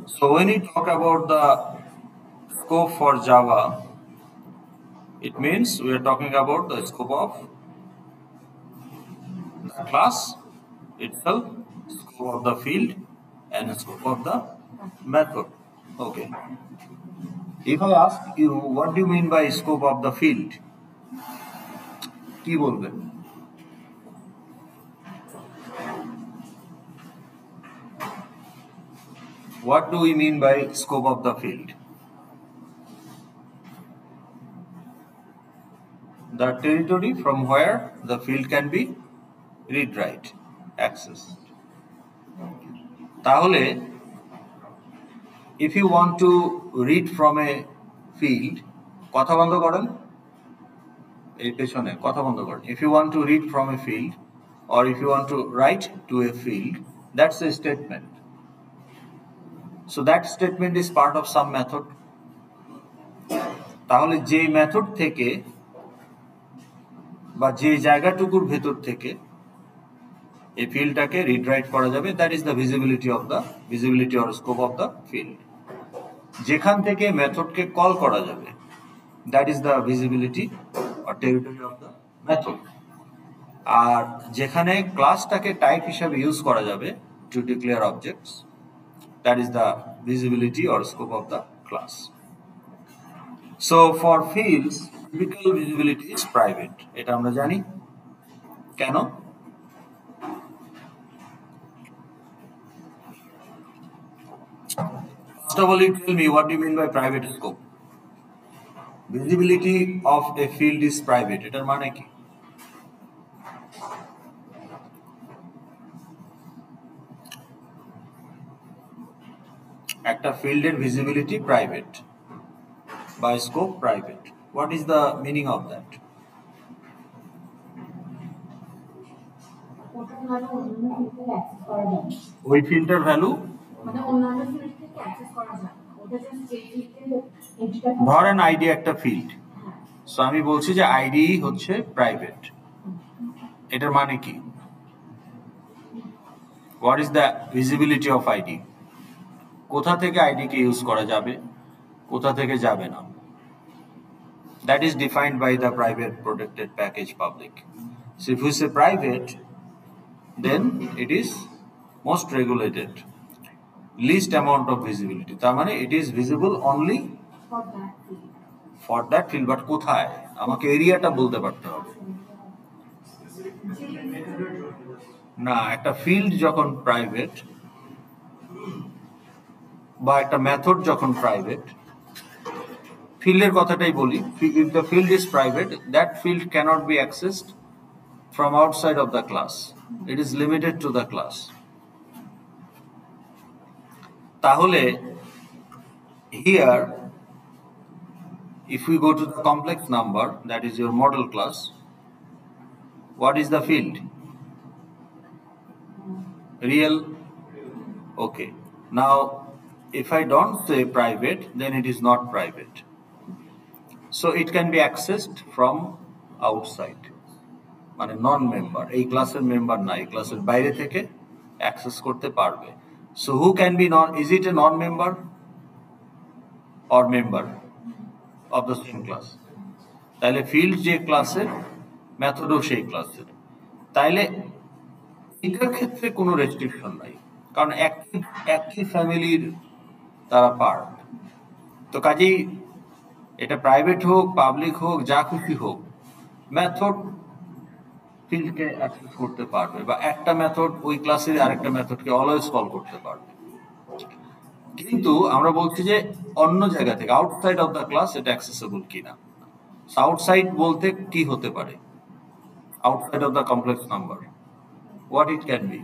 So when we talk about the scope for Java, it means we are talking about the scope of the class itself, scope of the field, and scope of the method. Okay. If I ask you, what do you mean by scope of the field? কি বলবেন? What do we mean by scope of the field? The territory from where the field can be read write accessed. তাহলে if you want to read from a field, কথা বন্ধ করেন, এই পেছনে কথা বন্ধ করেন. If you want to read from a field or if you want to write to a field, that's a statement. So that statement is part of some method. তাহলে যে মেথড থেকে বা যে জায়গাটুকুর ভেতর থেকে এই ফিল্ডটাকে রিড রাইট করা যাবে, that is the visibility or scope of the field. যেখান থেকে মেথডকে কল করা যাবে, that is the visibility or territory of the method. আর যেখানে ক্লাসটাকে টাইপ হিসাবে ইউজ করা যাবে to declare objects, that is the visibility or scope of the class. So for fields typical visibility is private. এটা আমরা জানি. কেন? First of all, you tell me what do you mean by private scope? Visibility of a field is private. এটার মানে কি? একটা ফিল্ডের visibility private বা scope private. What is the meaning of that? ওই ফিল্ডের ভ্যালু ধরেন আইডি একটা ফিল্ড, সো আমি বলছি যে আইডি হচ্ছে প্রাইভেট. এটার মানে কি? What is the visibility of ID? কোথা থেকে আইডিকে ইউজ করা যাবে, কোথা থেকে যাবে না, that is defined by the private protected package public. So if we say private, then it is most regulated, least amount of visibility. তার মানে it is visible only for that field. But কোথায়? আমাকে এরিয়াটা বলতে পারতে হবে. না, একটা ফিল্ড যখন প্রাইভেট বা একটা মেথড যখন প্রাইভেট, ফিল্ডের কথাটাই বলি, if the field is private, that field cannot be accessed from outside of the class. It is limited to the class. তাহলে here, if we go to the complex number, that is your model class, what is the field? Real. Okay. Now, if I don't say private, then it is not private. So it can be accessed from outside. মানে নন member, এই ক্লাসের member না, এই ক্লাসের বাইরে থেকে access করতে পারবে. So who can be non, is it A non member or member of the same class? তাইলে ফিল্ড যে ক্লাসের, মেথডও সেই ক্লাসের. তাইলে এটার ক্ষেত্রে কোনো রেস্ট্রিকশন নাই, কারণ একই ফ্যামিলির তারা পার্ট. তো কাজেই এটা প্রাইভেট হোক, পাবলিক হোক, যা খুশি হোক, মেথড ফিল্ডকে অ্যাক্সেস করতে পারবে, বা একটা মেথড ওই ক্লাসের আরেকটা মেথডকে অলওয়েজ কল করতে পারবে. কিন্তু আমরা বলছি যে অন্য জায়গা থেকে, আউটসাইড অফ দ্য ক্লাস, এটা অ্যাক্সেসেবল কিনা. আউটসাইড বলতে কি হতে পারে? Outside of the complex number, what it can be?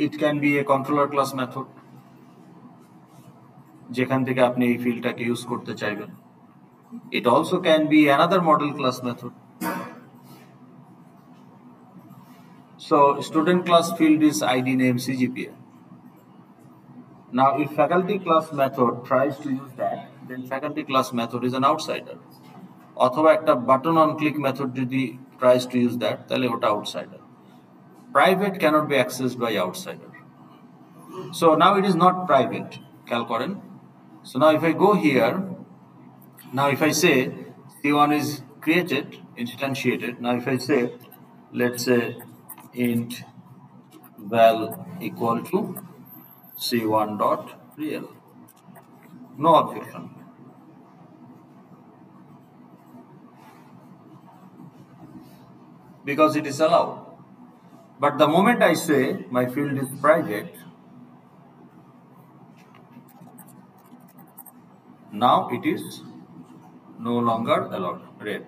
It can be a controller class method, যেখান থেকে আপনি এই ফিল্ডটাকে ইউজ করতে চাইবেন. It also can be another model class method. So student class field is ID name CGPA. Now if faculty class method tries to use that, then faculty class method is an outsider. অথবা একটা button on click method যদি tries to use that, তাহলে ওটা outsider. Private cannot be accessed by outsider. So now it is not private, calcoren. So now if I go here, now if I say C1 is created, instantiated, now if I say, let's say int val equal to C1 dot real, no objection. Because it is allowed. But the moment I say my field is private, now it is no longer allowed, red.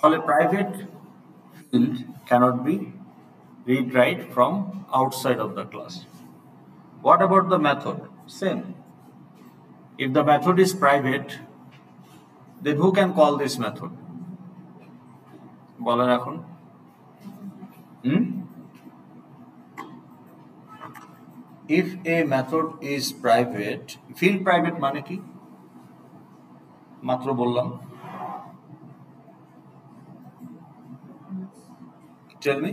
A private field cannot be read write from outside of the class. What about the method? Same. If the method is private, then who can call this method? বলেন এখন if a method is private, field private মানে কি মাত্র বললাম, tell me.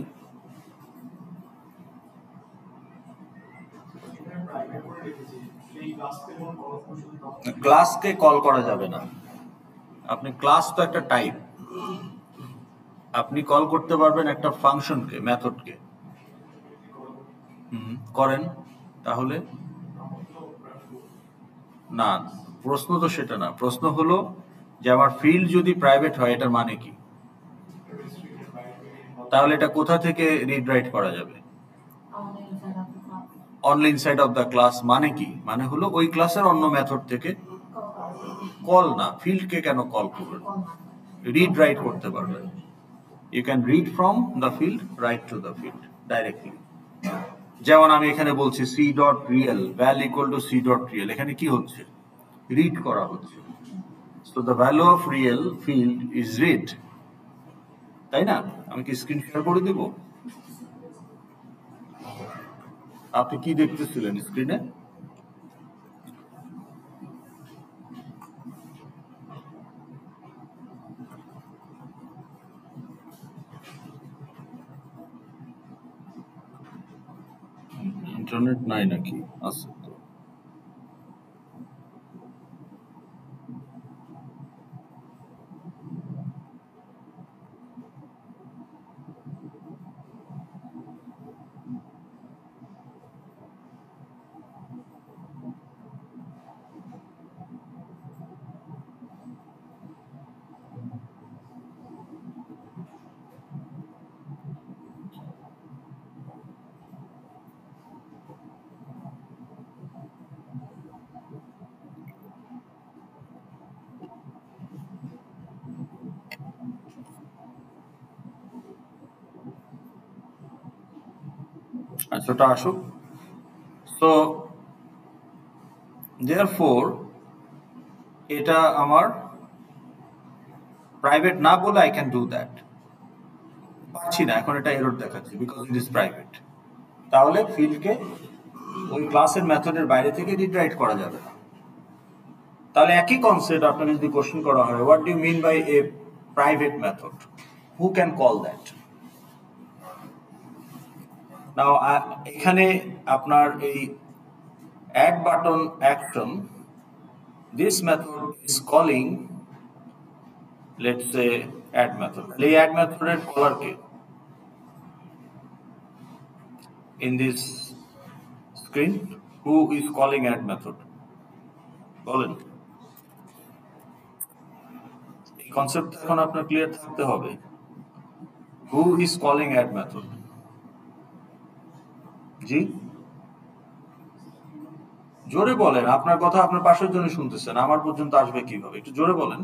ক্লাসকে call করা যাবে না। আপনি ক্লাস তো একটা টাইপ, আপনি কল করতে পারবেন একটা ফাংশনকে, মেথডকে। করেন, তাহলে না, প্রশ্ন তো সেটা না। প্রশ্ন হলো যে আমার ফিল্ড যদি প্রাইভেট হয় এটার মানে কি, তাহলে এটা কোথা থেকে রিড রাইট করা যাবে? Only inside of the class মানে কি? মানে হলো ওই ক্লাসের অন্য মেথড থেকে কল, না ফিল্ডকে কেন কল করবেন? রিড রাইট করতে পারবেন। You can read from the field write to the field directly. যেমন আমি এখানে বলছি C dot real val equal to C dot real, এখানে কি হচ্ছে? রিড করা হচ্ছে। So the value of real field is read, তাই না? আমি কি স্ক্রিন শেয়ার করে দেব? আপনি কি দেখতেছিলেন স্ক্রিনে? ইন্টারনেট নাই নাকি? আছে তো। আচ্ছা, ওটা আসুক। সো দেয়ারফোর এটা আমার প্রাইভেট না বলে আই ক্যান ডু দ্যাট, পারছি না, এখন এটা এরর দেখাচ্ছে বিকজ ইট ইজ প্রাইভেট। তাহলে ফিল্ডকে ওই ক্লাসের মেথডের বাইরে থেকে রিড রাইট করা যাবে না। তাহলে একই কনসেপ্ট আপনাকে যদি কোশ্চেন করা হয়, what do you mean by a private method, who can call that? Now এখানে আপনার এই add button action, this method is calling, let's say add method. এই add method এর caller K in this screen? Who is calling add method? বলেন। এই concept এখন আপনার clear থাকতে হবে। Who is calling add method? জি, জোরে বলেন, আপনার কথা আপনার পাশের জন্য শুনতেছেন, আমার পর্যন্ত আসবে কিভাবে? একটু জোরে বলেন।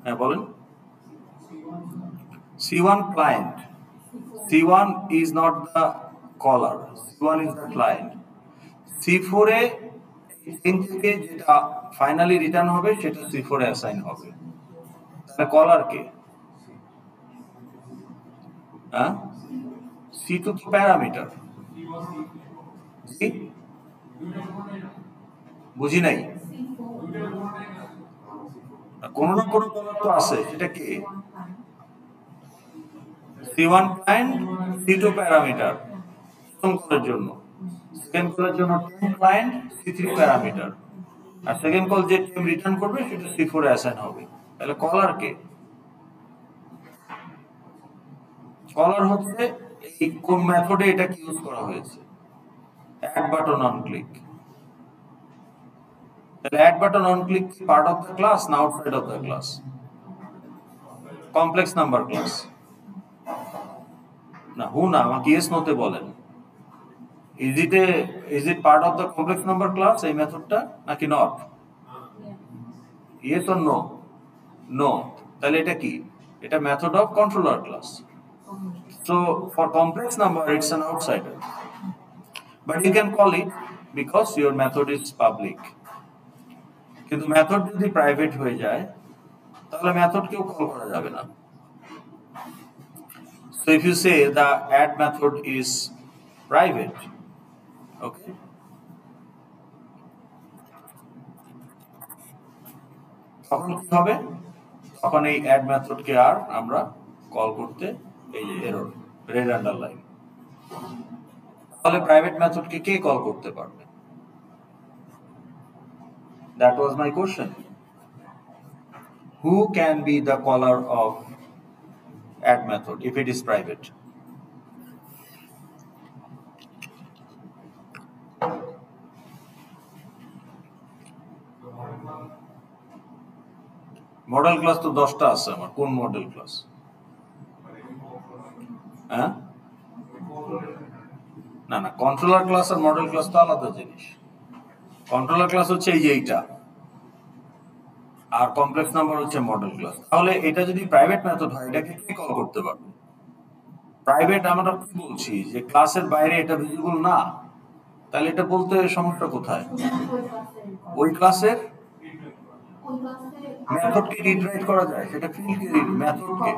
হ্যাঁ বলেন। C1 client. C1 is not the caller, C1 is the client. C4 এ তিন থেকে যেটা ফাইনালি রিটার্ন হবে সেটা C4 এ অ্যাসাইন হবে। তাহলে কলার কে? হ্যাঁ, C2 তো প্যারামিটার। বুঝি নাই। কোন না কোন কলার তো আছে, সেটা কি? C1 client, C2 parameter. প্রথম কলের জন্য, সেকেন্ড কলের জন্য টেম ক্লায়েন্ট C3 প্যারামিটার, আর সেকেন্ড কল যে টেম রিটার্ন করবে সেটা C4 এ অ্যাসাইন হবে। তাহলে কলার কে? কলার হচ্ছে এই কোন মেথডে এটাকে ইউজ করা হয়েছে, অ্যাড বাটন অন ক্লিক। তাহলে add button on click part of the class না outside of the class? Complex number class না, না, আমাকে ইয়েস নোতে বলেন। Is it part of the complex number class এই মেথডটা নাকি not? Yes or no? No. তাহলে এটা কি? এটা method of controller class. So for complex number it's an outsider, but you can call it because your method is public. কিন্তু method যদি private হয়ে যায় তাহলে মেথড কেউ কল করা যাবে না। So if you say the add method is private, okay, তখন কি হবে? তখন এই অ্যাড মেথডকে আর আমরা কল করতে, এই এরর রেড আন্ডারলাইন, তাহলে প্রাইভেট মেথডকে কে কল করতে পারবে? That was my question. Who can be the caller of add method if it is private? Model class তো 10টা আছে আমার। কোন মডেল ক্লাস? হ্যাঁ, না না, কন্ট্রোলার ক্লাস আর মডেল ক্লাস তো আলাদা জিনিস। কন্ট্রোলার ক্লাস হচ্ছে এই যে এইটা, আর কমপ্লেক্স নাম্বার হচ্ছে মডেল ক্লাস। তাহলে এটা যদি প্রাইভেট মেথড হয় এটাকে কে কল করতে পারবে? প্রাইভেট আমরা কি বলছি যে ক্লাসের বাইরে এটা ভিজিবল না, তাহলে এটা বলতে সমস্যা কোথায়? ওই ক্লাসের মেথডকে রিড করা যায়, সেটা ফিল্ডকে মেথডকে।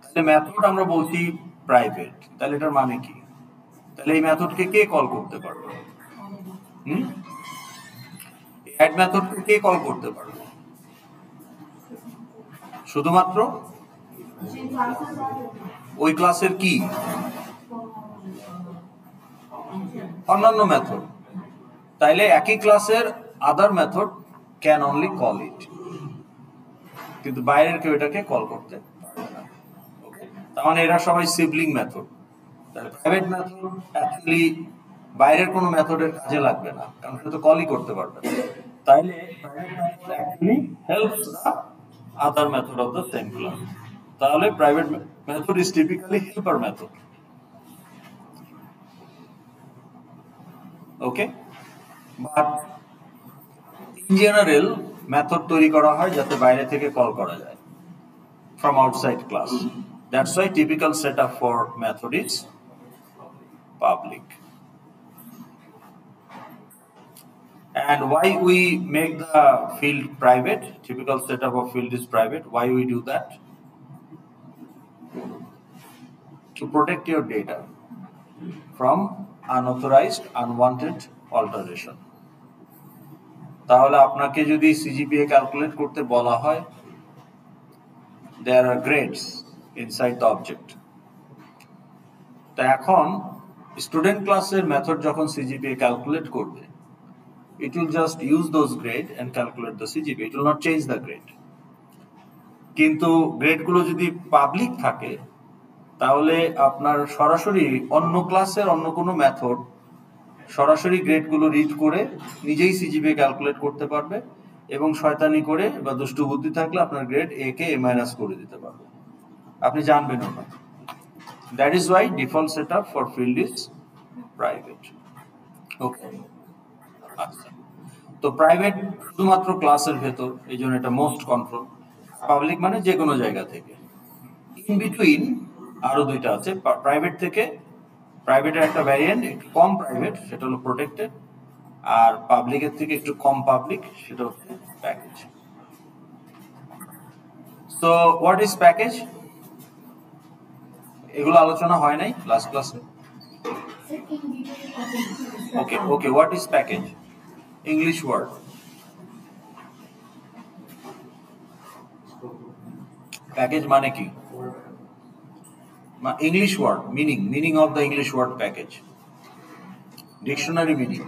তাহলে মেথড আমরা বলছি প্রাইভেট, তাহলে এটার মানে কি? তাহলে এই মেথডকে কে কল করতে পারবে? অ্যাড মেথডকে কে কল করতে পারবে? শুধুমাত্র ওই ক্লাসের কি অন্যান্য মেথড। তাইলে একই ক্লাসের other method can only call it, কিন্তু বাইরের কেউ এটাকে কল করতে পারবে না। তার মানে এরা সবাই সিবলিং মেথড। তাহলে প্রাইভেট মেথড অ্যাকচুয়ালি বাইরের কোনো মেথডের কাজে লাগবে না, কারণ সে তো কলই করতে পারবে না। তাইলে private method actually helps the other method of the same class. তাহলে private method is typically helper method. Okay, but in general method তৈরি করা হয় যাতে বাইরে থেকে কল করা যায়, from outside class. That's why typical setup for method is public. And why we make the field private? Typical setup of field is private. Why we do that? To protect your data from unauthorized, unwanted alteration. তাহলে আপনাকে যদি CGPA calculate করতে বলা হয়, there are grades inside the object. তো এখন student ক্লাসের method যখন সিজিপিএ ক্যালকুলেট করবে, it will just use those grade and calculate the CGPA. It will not change the grade. কিন্তু গ্রেডগুলো যদি পাবলিক থাকে তাহলে আপনার সরাসরি অন্য ক্লাসের অন্য কোনো মেথড সরাসরি গ্রেডগুলো রিড করে নিজেই সিজিপিএ ক্যালকুলেট করতে পারবে, এবং শয়তানি করে বা দুষ্টু বুদ্ধি থাকলে আপনার grade A K A minus করে দিতে পারবে, আপনি জানবেন না। That is why default setup for field is private. Okay, আচ্ছা, তো প্রাইভেট শুধুমাত্র ক্লাসের ভেতর, এই জন্য এটা মোস্ট কন্ট্রোল। পাবলিক মানে যে কোনো জায়গা থেকে। ইন বিটুইন আরো দুইটা আছে প্রাইভেট থেকে। প্রাইভেটের একটা ভ্যারিয়েন্ট একটু কম প্রাইভেট, সেটা হলো প্রোটেক্টেড, আর পাবলিকের থেকে একটু কম পাবলিক, সেটা হচ্ছে package. So what is package? এগুলো আলোচনা হয় নাই লাস্ট ক্লাসে। Okay okay, what is package? English word. Package মানে কি? English word meaning of the English word package, dictionary meaning.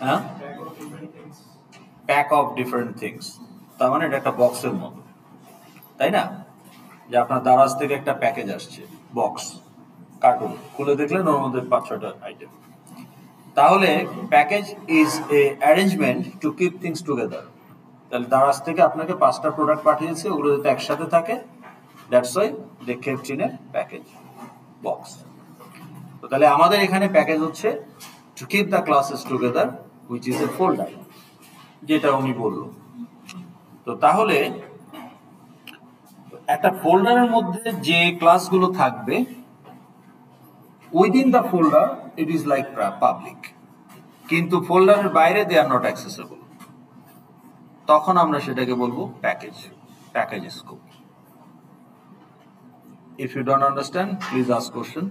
হ্যাঁ, প্যাক অফ ডিফারেন্ট থিংস, তার মানে এটা একটা বক্সের মতো, তাই না? যে আপনার দারাজ থেকে একটা প্যাকেজ আসছে, বক্স, কার্টুন খুলে দেখলেন ওর মধ্যে 5-6টা আইটেম। তাহলে package is a arrangement to keep things together. তাহলে দারাজ থেকে আপনাকে 5টা প্রোডাক্ট পাঠিয়েছে, ওগুলো যাতে একসাথে থাকে, that's why they kept in a package box. তো তাহলে আমাদের এখানে প্যাকেজ হচ্ছে to keep the classes together which is a folder, যেটা উনি বলল। তো তাহলে একটা ফোল্ডারের মধ্যে যে ক্লাসগুলো থাকবে, within the folder it is like public, কিন্তু ফোল্ডারের বাইরে দে আর নট অ্যাক্সেসেবল। তখন আমরা সেটাকে বলবো package scope. If you don't understand, please ask question.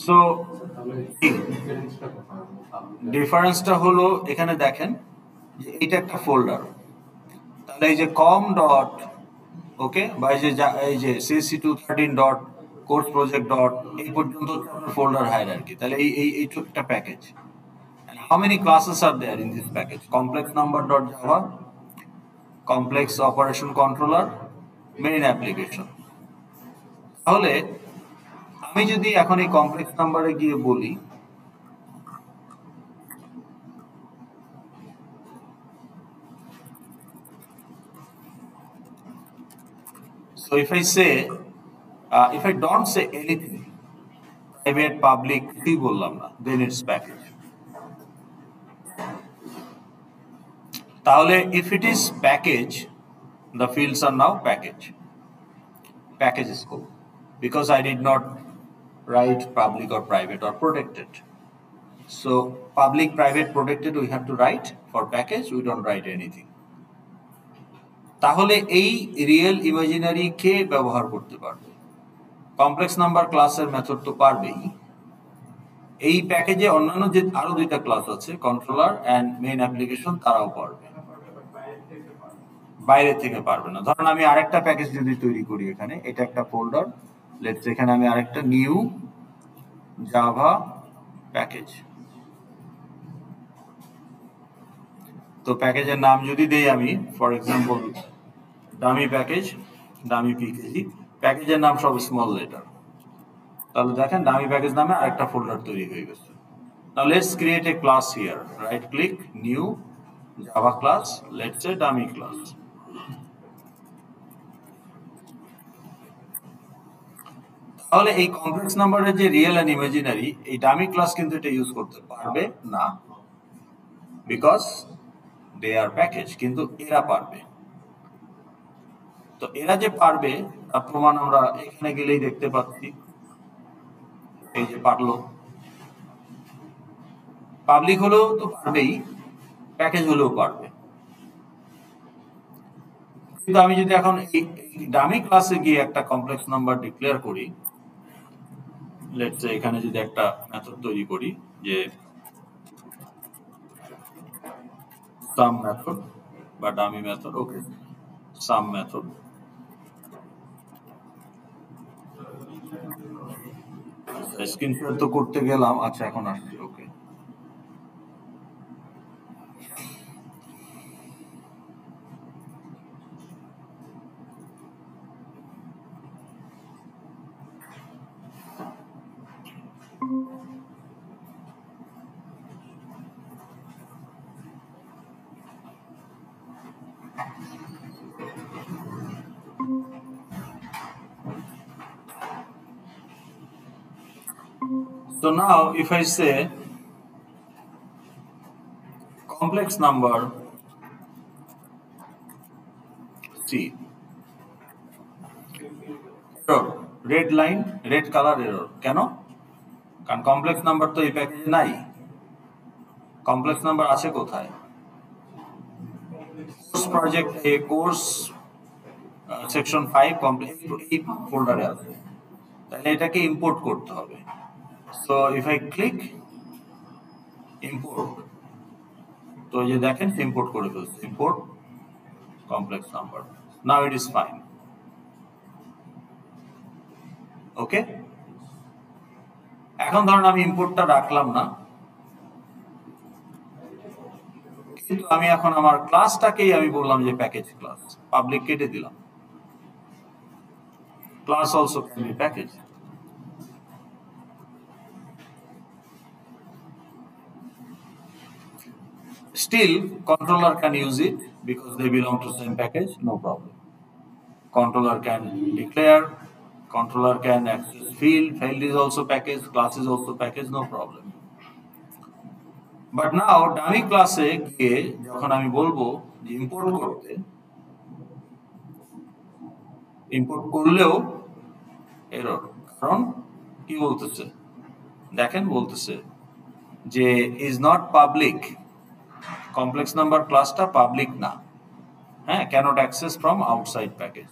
So ডিফারেন্সটা হলো, এখানে দেখেন যে এটা একটা ফোল্ডার, তাহলে এই যে কম ডট ওকে বা এই যে CC213 dot course project dot এই পর্যন্ত ফোল্ডার হায়ারার্কি, তাহলে এইটা একটা package. How many classes are there in this package? Complex number.java, complex operation controller, main application. তাহলে আমি যদি এখন এই কমপ্লেক্স নাম্বারে গিয়ে বলি, so if I say if I don't say anything, private public কি বললাম না, then it's package. তাহলে if it is package, the fields are now package scope, because I did not write public or private or protected. So public, private, protected we have to write. For package we don't write anything. তাহলে এই real imaginary কে ব্যবহার করতে পারবে? Complex number ক্লাসের method তো পারবেই। এই প্যাকেজে অন্যান্য যে আরো দুইটা ক্লাস আছে, কন্ট্রোলার এন্ড মেইন অ্যাপ্লিকেশন, তারাও পারবে, বাইরে থেকে পারবে না। ধরুন আমি আরেকটা প্যাকেজ যদি তৈরি করি, এখানে এটা একটা ফোল্ডার, লেটস এখানে আমি আরেকটা নিউ জাভা প্যাকেজ, তো প্যাকেজের নাম যদি দেই আমি, for example dummy package, dummy PKG, প্যাকেজের নাম সব স্মল লেটার, তাহলে দেখেন ডামি প্যাকেজ নামে আরেকটা ফোল্ডার তৈরি হয়ে গেছে। Now let's create a class here. Right click, new Java class, let's say dummy class. তাহলে এই কমপ্লেক্স নাম্বারের যে রিয়েল এন্ড ইমাজিনারি, এই ডামি ক্লাস কিন্তু এটা ইউজ করতে পারবে না, বিকজ দে আর প্যাকেজ, কিন্তু এরা পারবে। তো এরা যে পারবে তার প্রমাণ আমরা এখানে গেলেই দেখতে পাচ্ছি, এই যে পারলো। পাবলিক হলেও তো পারবেই, প্যাকেজ হলেও পারবে। কিন্তু আমি যদি এখন এই ডামি ক্লাসে গিয়ে একটা কমপ্লেক্স নাম্বার ডিক্লেয়ার করি, লেটস সে এখানে যদি একটা মেথড তৈরি করি যে সাম মেথড বা ডামি মেথড, ওকে সাম মেথড, স্ক্রিনশট তো করতে গেলাম, আচ্ছা এখন আসছি, ওকে। So now if I say complex number C, error, red line, red color error, কেন? কারণ কমপ্লেক্স নাম্বার তো এই প্যাকেজে নাই। কমপ্লেক্স নাম্বার আছে কোথায়? কোর্স প্রজেক্ট এ, কোর্স সেকশন 5 কমপ্লেক্স এই ফোল্ডারে আছে, তাহলে এটাকে ইম্পোর্ট করতে হবে। So if I click import, তো এই যে দেখেন ইম্পোর্ট করে ফেলছে, import complex number. Now it is fine. Okay, এখন ধরুন আমি ইম্পোর্টটা রাখলাম না, কিন্তু আমি এখন আমার ক্লাসটাকেই আমি বললাম যে প্যাকেজ ক্লাস, পাবলিক কেটে দিলাম। Class also can be package. Still, controller can use it because they belong to same package, no problem. Controller can declare, controller can access field is also package, class is also package, no problem. But now dummy class এ গিয়ে যখন আমি বলবো যে import করতে, import করলেও error, কারণ কি বলতেছে দেখেন, বলতেছে যে is not public, complex number ক্লাসটা পাবলিক না, হ্যাঁ, cannot access from outside package.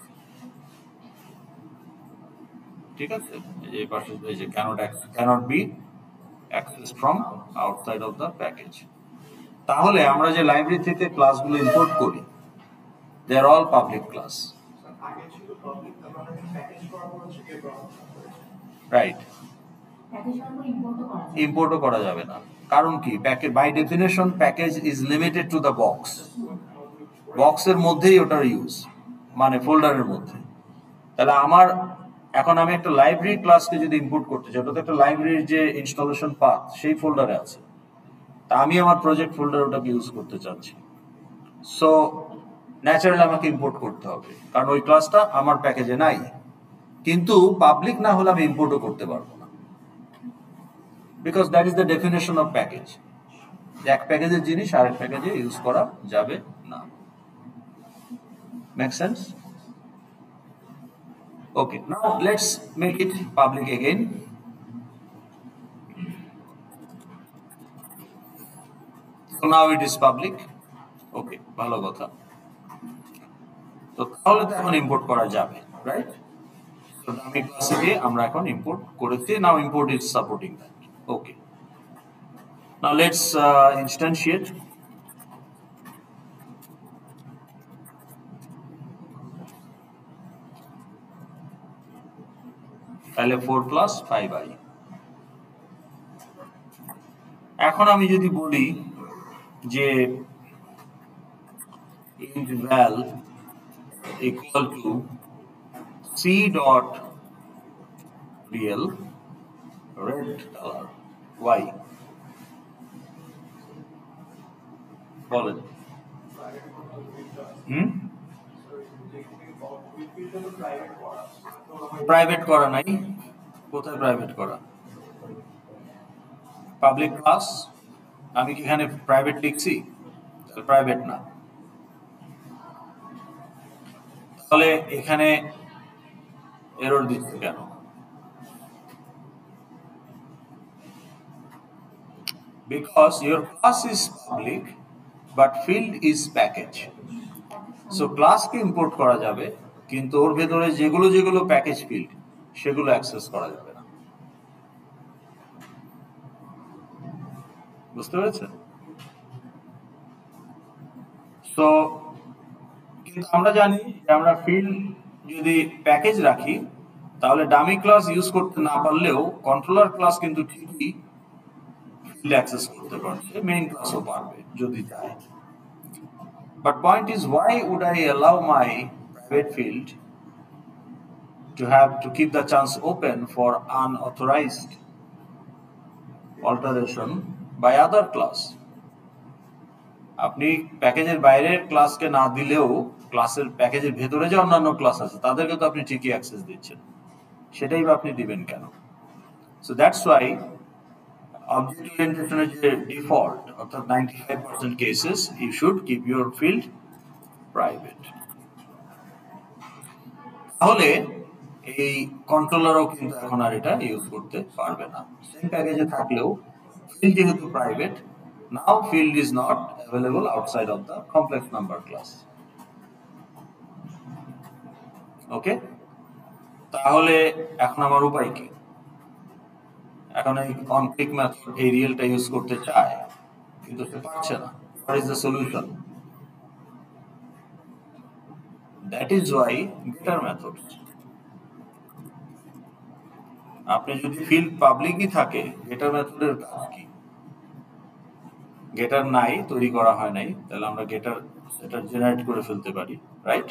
ঠিক আছে, এই পাশে এই যে cannot be access from outside of the package. তাহলে আমরা যে লাইব্রেরি থেকে ক্লাসগুলো ইম্পোর্ট করি, they are all public class, right? ইম্পোর্টও করা যাবে না, কারণ কি, by definition package is limited to the box, বক্সের মধ্যেই ওটার ইউজ, মানে ফোল্ডারের মধ্যে। তাহলে আমার এখন আমি একটা লাইব্রেরি ক্লাসকে যদি ইম্পোর্ট করতে চাই, ওটা তো একটা লাইব্রেরির যে ইনস্টলেশন পাথ সেই ফোল্ডারে আছে, তা আমি আমার প্রজেক্ট ফোল্ডার ওটাকে ইউজ করতে চাচ্ছি, সো ন্যাচারালি আমাকে ইম্পোর্ট করতে হবে, কারণ ওই ক্লাসটা আমার প্যাকেজে নাই। কিন্তু পাবলিক না হলে আমি ইম্পোর্টও করতে পারবো না, because that is the definition of package. এক প্যাকেজের জিনিস আরেক প্যাকেজে ইউজ করা যাবে না। Make sense? Okay, now let's make it public again. So now it is public. Okay, ভালো কথা। তো তাহলে তো এখন ইম্পোর্ট করা যাবে, রাইট? তো আমি ক্লাসে গিয়ে আমরা এখন ইম্পোর্ট করেছি। Now import is supporting that. Okay. Now let's instantiate. তাহলে 4 plus 5i। এখন আমি যদি বলি যে int val equal to c dot real red color y, বলেন প্রাইভেট করা নাই, কোথায় প্রাইভেট করা? পাবলিক ক্লাস, আমি কি এখানে প্রাইভেট লিখছি? প্রাইভেট না, তাহলে এখানে এরর দিচ্ছে কেন? Because your class is public but field is package. So class K import করা যাবে, কিন্তু ওর ভেতরে যেগুলো যেগুলো প্যাকেজ ফিল্ড সেগুলো অ্যাক্সেস করা যাবে না। বুঝতে পেরেছেন? সো কিন্তু আমরা জানি যে আমরা ফিল্ড যদি প্যাকেজ রাখি, তাহলে ডামি ক্লাস ইউজ করতে না পারলেও কন্ট্রোলার ক্লাস কিন্তু ঠিকই ফিল্ড অ্যাক্সেস করতে পারবে, মেইন ক্লাসও পারবে যদি চায়। But point is, why would I allow my private field to keep the chance open for unauthorized alteration by other class? আপনি প্যাকেজের বাইরের ক্লাসকে না দিলেও ক্লাসের প্যাকেজের ভেতরে যে অন্যান্য ক্লাস আছে তাদেরকে তো আপনি ঠিকই অ্যাক্সেস দিচ্ছেন, সেটাই বা আপনি দিবেন কেন? সো দ্যাটস ওয়াই অবজেক্ট ওরিয়েন্টেশনের যে ডিফল্ট, অর্থাৎ 95% cases you should keep your field private. তাহলে এই কন্ট্রোলারও কিন্তু এখন আর এটা ইউজ করতে পারবে না, সেম প্যাকেজে থাকলেও ফিল্ড যেহেতু private, now field is not available outside of the complex number class. Okay, তাহলে এখন আমার উপায় কি? এখন এই কনফ্লিক্ট মেথড এই রিয়েলটা ইউজ করতে চায় কিন্তু সে পারছে না, What is the solution? That is why getter methods. আপনি যদি ফিল্ড পাবলিকই থাকে, গেটার মেথডের কাজ কি? গেটার নাই, তৈরি করা হয় নাই, তাহলে আমরা গেটার এটা জেনারেট করে ফেলতে পারি, রাইট?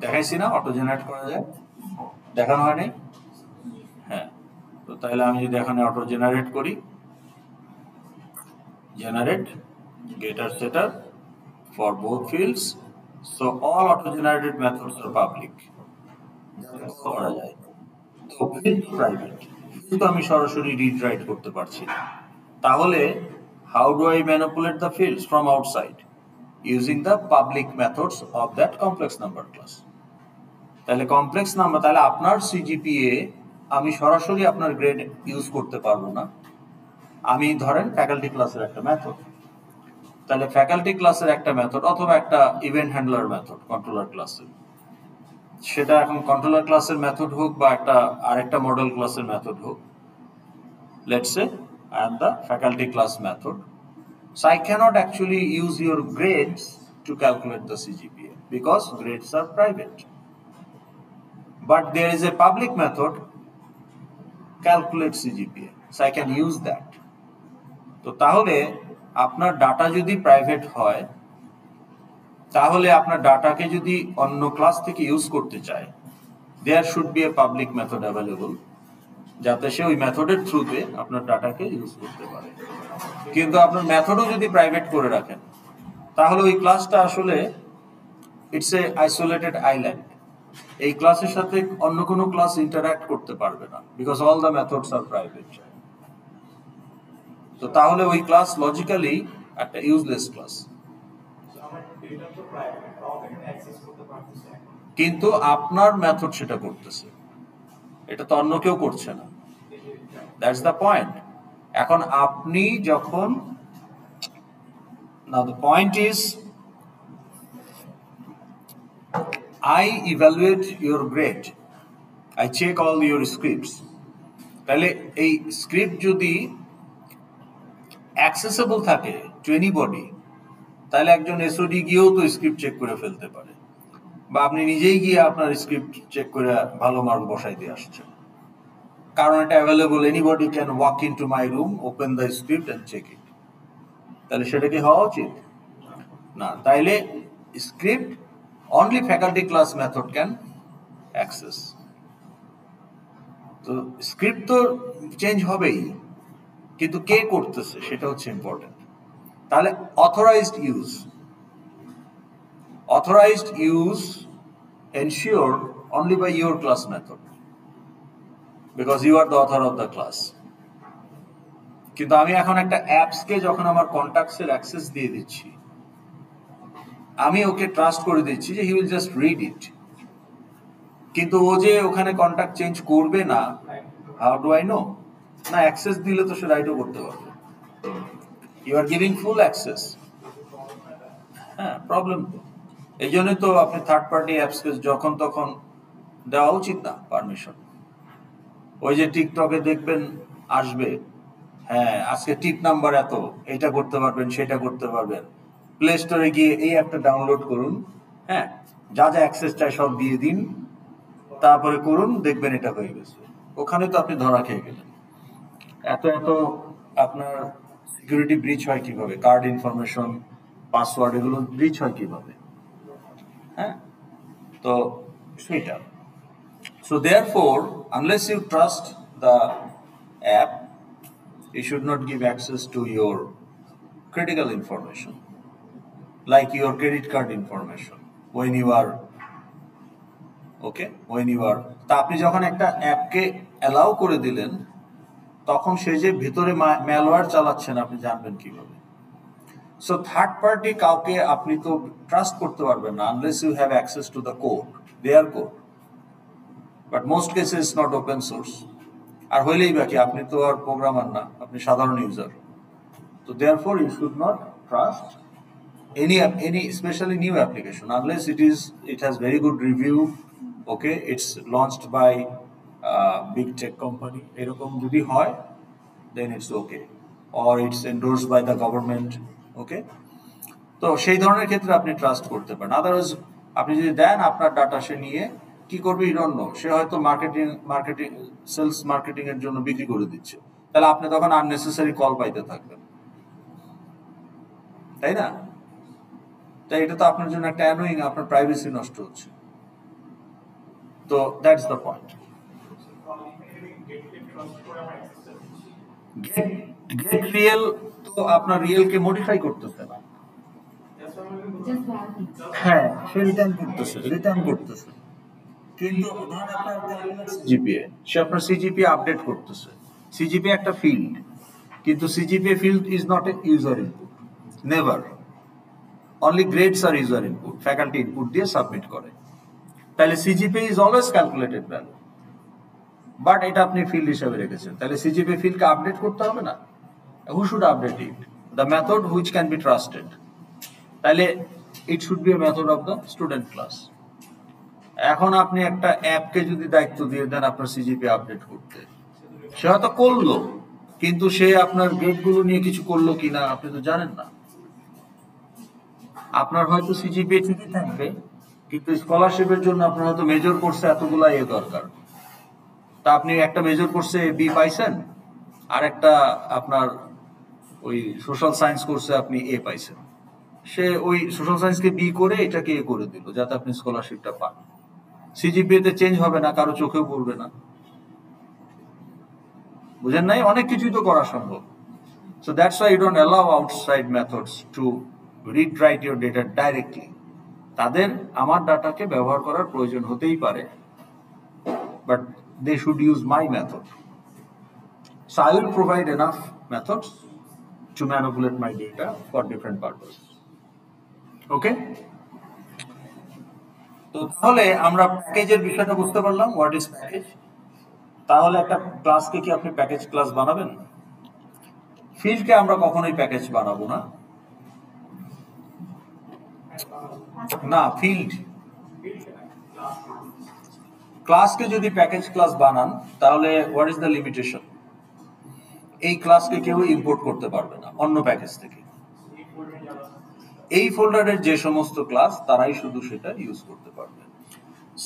দেখাইছি না অটো জেনারেট করা যায়, দেখানো হয় নাই? হ্যাঁ, তো তাহলে আমি যদি এখানে অটো জেনারেট করি, generate getter setter for both fields, so all auto generated methods are public. করা যায়, তো field private, কিন্তু আমি সরাসরি রিড রাইট করতে পারছি না। তাহলে how do I manipulate the fields from outside? Using the public methods of that complex number class. তাহলে কমপ্লেক্স নাম্বার, তাহলে আপনার সিজিপিএ আমি সরাসরি আপনার গ্রেড ইউজ করতে পারবো না। আমি ধরেন ফ্যাকাল্টি ক্লাসের একটা মেথড, তাহলে ফ্যাকাল্টি ক্লাসের একটা মেথড অথবা একটা ইভেন্ট হ্যান্ডলার মেথড কন্ট্রোলার ক্লাসে, সেটা এখন কন্ট্রোলার ক্লাসের মেথড হোক বা একটা আরেকটা মডেল ক্লাসের মেথড হোক, let's say I am the faculty class method, so I cannot actually use your grades to calculate the CGPA because grades are private, but there is a public method calculate CGPA, so I can use that. তো তাহলে আপনার data যদি private হয়, তাহলে আপনার ডাটাকে যদি অন্য ক্লাস থেকে ইউজ করতে চায়, there should be a public method available, যাতে সে ওই মেথডের থ্রুতে আপনার ডাটাকে ইউজ করতে পারে। কিন্তু আপনার মেথডও যদি প্রাইভেট করে রাখেন, তাহলে ওই ক্লাসটা আসলে ইটস এ আইসোলেটেড আইল্যান্ড, এই ক্লাসের সাথে অন্য কোনো ক্লাস ইন্টারঅ্যাক্ট করতে পারবে না, because all the methods are private. তো তাহলে ওই ক্লাস লজিক্যালি একটা ইউজলেস ক্লাস। কিন্তু আপনার মেথড সেটা করতেছে, এটা তো অন্য কেউ করছে না, দ্যাটস দ্য পয়েন্ট। এখন আপনি যখন, now the point is I evaluate your grade, I check all your scripts, তাহলে এই স্ক্রিপ্ট যদি অ্যাক্সেসেবল থাকে টু এনিবডি, তাহলে একজন এসওডি গিয়েও তো স্ক্রিপ্ট চেক করে ফেলতে পারে, বা আপনি নিজেই গিয়ে আপনার স্ক্রিপ্ট চেক করে ভালো মার্ক বসাই দিয়ে আসছেন, কারণ এটা available, anybody can walk in to my room, open the script and check it. তাহলে সেটা কি হওয়া উচিত? না, তাইলে script only faculty class method can access. তো স্ক্রিপ্ট তো চেঞ্জ হবেই, কিন্তু কে করতেছে সেটা হচ্ছে ইম্পর্টেন্ট। তাহলে authorized use ensured only by your class method, because you are the author of the class. কিন্তু আমি এখন একটা অ্যাপসকে যখন আমার কন্টাক্টসের অ্যাক্সেস দিয়ে দিচ্ছি, আমি ওকে ট্রাস্ট করে দিচ্ছি যে he will just read it, কিন্তু ও যে ওখানে কন্টাক্ট চেঞ্জ করবে না, হাউ ডু আই নো? না, অ্যাক্সেস দিলে তো সে রাইটও করতে পারবে। You are giving full access. হ্যাঁ, প্রবলেম তো এই জন্যই তো আপনি থার্ড পার্টি অ্যাপসকে যখন তখন দেওয়া উচিত না পারমিশন। ওই যে টিকটকে দেখবেন আসবে, হ্যাঁ আজকে টিপ নাম্বার এত, এটা করতে পারবেন সেটা করতে পারবেন, প্লে স্টোরে গিয়ে এই অ্যাপটা ডাউনলোড করুন, হ্যাঁ যা যা অ্যাক্সেস চাই সব দিয়ে দিন, তারপরে করুন, দেখবেন এটা হয়ে গেছে। ওখানে তো আপনি ধরা খেয়ে গেলেন। এত আপনার সিকিউরিটি ব্রিচ হয় কিভাবে, কার্ড ইনফরমেশন, পাসওয়ার্ড, এগুলো ব্রিচ হয় কিভাবে? হ্যাঁ, তো সেটা। So therefore, unless you trust the app, you should not give access to your critical information, like your credit card information, when you are তা আপনি যখন একটা অ্যাপকে অ্যালাউ করে দিলেন, তখন সে যে ভিতরে ম্যালওয়্যার চালাচ্ছেন আপনি জানবেন কিভাবে? সো থার্ড পার্টি কাউকে আপনি তো ট্রাস্ট করতে পারবেন না unless you have access to the code, their code, but most cases not open source. আর হইলেই বাকি, আপনি তো আর প্রোগ্রামার না, আপনি সাধারণ ইউজার। তো therefore you should not trust any especially new application unless it has very good review, okay, it's launched by big tech company, এরকম যদি হয় then it's okay, or it's endorsed by the government, ওকে, তো সেই ধরনের ক্ষেত্রে আপনি trust করতে পারেন। আদারওয়াইজ আপনি যদি দেন আপনার ডাটা সে নিয়ে কি করবে ইউ ডোন্ট নো, সে হয়তো মার্কেটিং সেলস মার্কেটিং এর জন্য বিক্রি করে দিচ্ছে, তাহলে আপনি তখন আননেসেসারি কল পাইতে থাকবেন, তাই না? তাই এটা তো আপনার জন্য একটা অ্যানোয়িং, আপনার প্রাইভেসি নষ্ট হচ্ছে। তো that's the point. Get real তো আপনার রিয়েলকে মডিফাই করতেছে না, হ্যাঁ সে রিটার্ন করতেছে কিন্তু ধরেন আপনার সিজিপিএ, সে আপনার সিজিপিএ আপডেট করতেছে। সিজিপিএ একটা ফিল্ড, কিন্তু CGPA field is not a user input, never. Only grades are user input, faculty input দিয়ে সাবমিট করে। তাহলে CGPA is always calculated value, but এটা আপনি ফিল্ড হিসেবে রেখেছেন, তাহলে সিজিপিএ ফিল্ডকে আপডেট করতে হবে না। Who should update it? The method which can be trusted. তাহলে it should be a method of the student class. এখন আপনি একটা অ্যাপকে যদি দায়িত্ব দিয়ে দেন আপনার সিজিপিএ আপডেট করতে, সে হয়তো করলো, কিন্তু সে আপনার গ্রেডগুলো নিয়ে কিছু করলো কিনা আপনি তো জানেন না। আপনার হয়তো সিজিপিএ ঠিকই থাকবে, কিন্তু স্কলারশিপের জন্য আপনার হয়তো মেজর কোর্সে এতগুলা দরকার, তা আপনি একটা মেজর কোর্সে বি পাইছেন, আর একটা আপনার ওই সোশ্যাল সায়েন্স কোর্সে আপনি এ পাইছেন। সে ওই সোশ্যাল সায়েন্সকে বি করে এটাকে এ করে দিল যাতে আপনি স্কলারশিপটা পান। সিজিপিএ তে চেঞ্জ হবে না, কারো চোখেও পড়বে না। বুঝেন নাই? অনেক কিছুই তো করা সম্ভব। So that's why you don't allow outside methods to read write your data directly. তাদের আমার ডাটাকে ব্যবহার করার প্রয়োজন হতেই পারে, but they should use my method. So I will provide enough methods to manipulate my data for different purposes. Okay? তো তাহলে আমরা প্যাকেজের বিষয়টা বুঝতে পারলাম, হোয়াট ইজ প্যাকেজ। তাহলে একটা ক্লাসকে কি আপনি প্যাকেজ ক্লাস বানাবেন? ফিল্ডকে আমরা কখনোই প্যাকেজ বানাবো না, না ফিল্ড ক্লাসকে যদি প্যাকেজ ক্লাস বানান তাহলে হোয়াট ইজ দ্য লিমিটেশন? এই ক্লাসকে কেউ ইম্পোর্ট করতে পারবে না অন্য প্যাকেজ থেকে। এই ফোল্ডারের যে সমস্ত ক্লাস তারাই শুধু সেটা ইউজ করতে পারবে।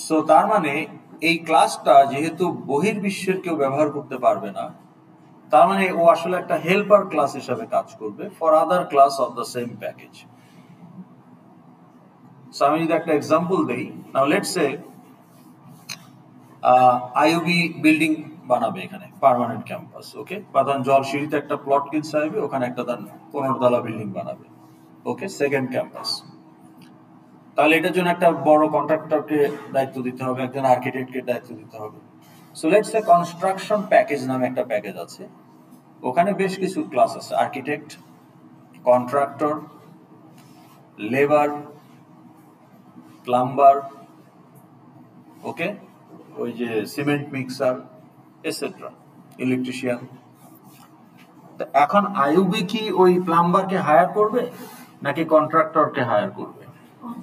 সো তার মানে এই ক্লাসটা যেহেতু বহির্বিশ্বের কেউ ব্যবহার করতে পারবে না, তার মানে ও আসলে একটা হেল্পার ক্লাস হিসেবে কাজ করবে for other class of the same package. So আমি যদি একটা এক্সাম্পল দেই, now let's say IOB building বানাবে এখানে, পার্মানেন্ট ক্যাম্পাস। ওকে, প্রধান জলসিঁড়িতে একটা প্লট কিনতে হবে, ওখানে একটা 15 তলা বিল্ডিং বানাবে। ওকে, সেকেন্ড ক্যাম্পাস। তাহলে এটার জন্য একটা বড় কন্ট্রাক্টরকে দায়িত্ব দিতে হবে, একজন আর্কিটেক্টকে দায়িত্ব দিতে হবে। So let's say construction package নামে একটা প্যাকেজ আছে, ওখানে বেশ কিছু ক্লাস আছে, আর্কিটেক্ট, কন্ট্রাক্টর, লেবার, প্লাম্বার, ওকে, ওই যে সিমেন্ট মিক্সার এটসেট্রা, ইলেকট্রিশিয়ান। এখন আইইউবি কি ওই প্লাম্বারকে হায়ার করবে নাকি কন্ট্রাক্টরকে হায়ার করবে?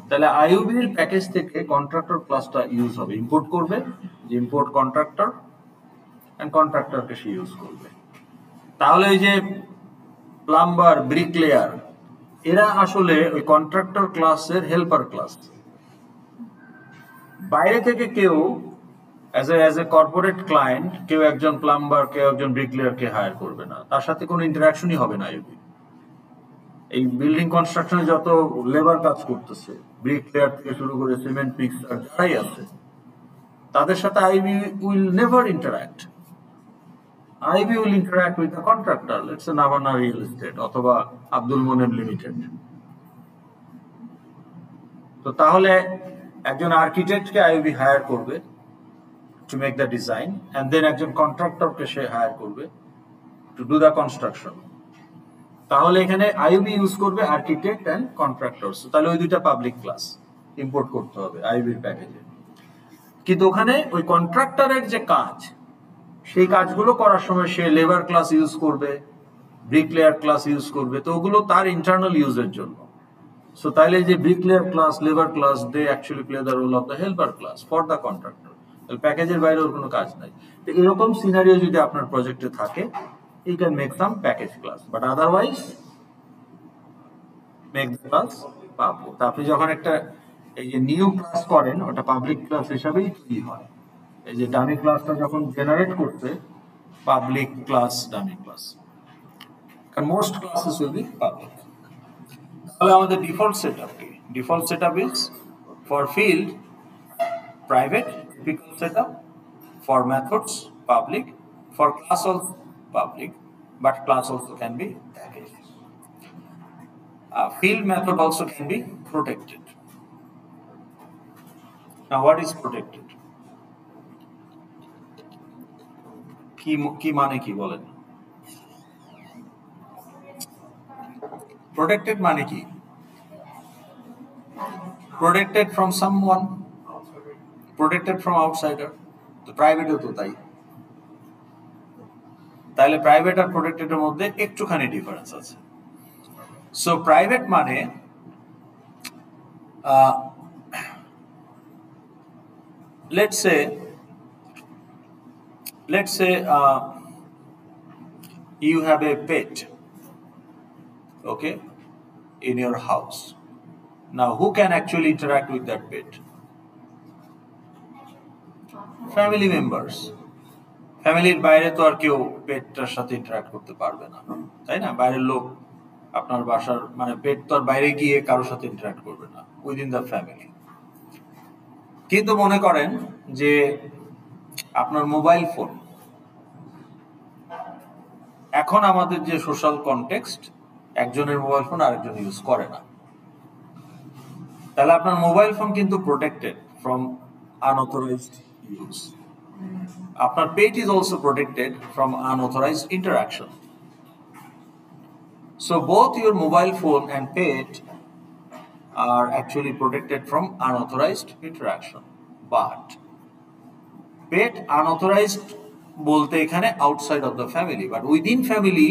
তাহলে আইইউবির প্যাকেজ থেকে কন্ট্রাক্টর ক্লাসটা ইউজ হবে, ইম্পোর্ট করবে, যে ইম্পোর্ট কন্ট্রাক্টর, এন্ড কন্ট্রাক্টরকে সে ইউজ করবে। তাহলে এই যে প্লাম্বার, ব্রিকলেয়ার, এরা আসলে ওই কন্ট্রাক্টর ক্লাসের হেল্পার ক্লাস। বাইরে থেকে কেউ অ্যাজ এ কর্পোরেট ক্লায়েন্ট কেউ একজন প্লাম্বার, কেউ একজন ব্রিকলেয়ারকে হায়ার করবে না, তার সাথে কোনো ইন্টারাকশনই হবে না। এই বিল্ডিং কনস্ট্রাকশনে যত লেবার কাজ করতেছে, ব্রিকলেয়ার থেকে শুরু করে সিমেন্ট মিক্সার যারাই আছে, তাদের সাথে IB will never interact. IB will interact with the contractor, let's say Navana real estate অথবা আব্দুল মোনেম লিমিটেড। তো তাহলে একজন আর্কিটেক্টকে আইবি হায়ার করবে to make the design, and then একজন কন্ট্রাক্টরকে সে হায়ার করবে to do the construction। তাহলে এখানে আইইউবি ইউজ করবে আর্কিটেক্ট এন্ড কন্ট্রাক্টরস। তাহলে ওই দুইটা পাবলিক ক্লাস ইম্পোর্ট করতে হবে আইইউবির প্যাকেজে। কিন্তু ওখানে ওই কন্ট্রাক্টরের যে কাজ, সেই কাজগুলো করার সময় সে লেবার ক্লাস ইউজ করবে, ব্রিকলেয়ার ক্লাস ইউজ করবে, তো ওগুলো তার ইন্টারনাল ইউজের জন্য। সো তাইলে যে bricklayer class, labour class, they actually play the role of the helper class for the contractor. প্যাকেজের বাইরে ওর কোনো কাজ নাই। তো এরকম সিনারিও যদি আপনার প্রজেক্টে থাকে, you can make some package class, but otherwise make the class public. তা আপনি যখন একটা এই যে নিউ ক্লাস করেন ওটা পাবলিক ক্লাস হিসাবেই তৈরি হয়। এই যে ডামি ক্লাসটা যখন জেনারেট করতে পাবলিক ক্লাস ডামি ক্লাস, কারণ most classes will be public. তাহলে আমাদের ডিফল্ট সেটআপ কি? Default setup is for field private typical setup, for methods public, for class also public, but class also can be packaged. Field method also can be protected. Now what is protected? কি মানে কি বলেন? Protected মানে কি? Protected from someone, protected from outsider. তো প্রাইভেটও তো তাই। তাহলে প্রাইভেট আর প্রোটেক্টেডের মধ্যে একটুখানি ডিফারেন্স আছে। সো প্রাইভেট মানে let's say you have a pet, okay, in your house. Now who can actually interact with that pet? Family members. ফ্যামিলির বাইরে তো আর কেউ পেটটার সাথে ইন্টারঅ্যাক্ট করতে পারবে না, তাই না? বাইরের লোক আপনার বাসার মানে পেট তো আর বাইরে গিয়ে কারোর সাথে ইন্টারঅ্যাক্ট করবে না, উইদিন দ্য ফ্যামিলি। কিন্তু মনে করেন যে আপনার মোবাইল ফোন, এখন আমাদের যে সোশ্যাল কনটেক্সট, একজনের মোবাইল ফোন আরেকজন ইউজ করে না, তাহলে আপনার মোবাইল ফোন কিন্তু প্রোটেক্টেড ফ্রম আনঅথরাইজড ইউজ। আপনার পেট is also protected from unauthorized interaction. So both your mobile phone and pet are actually protected from unauthorized interaction. But pet unauthorized bolte ekhane outside of the family, but within family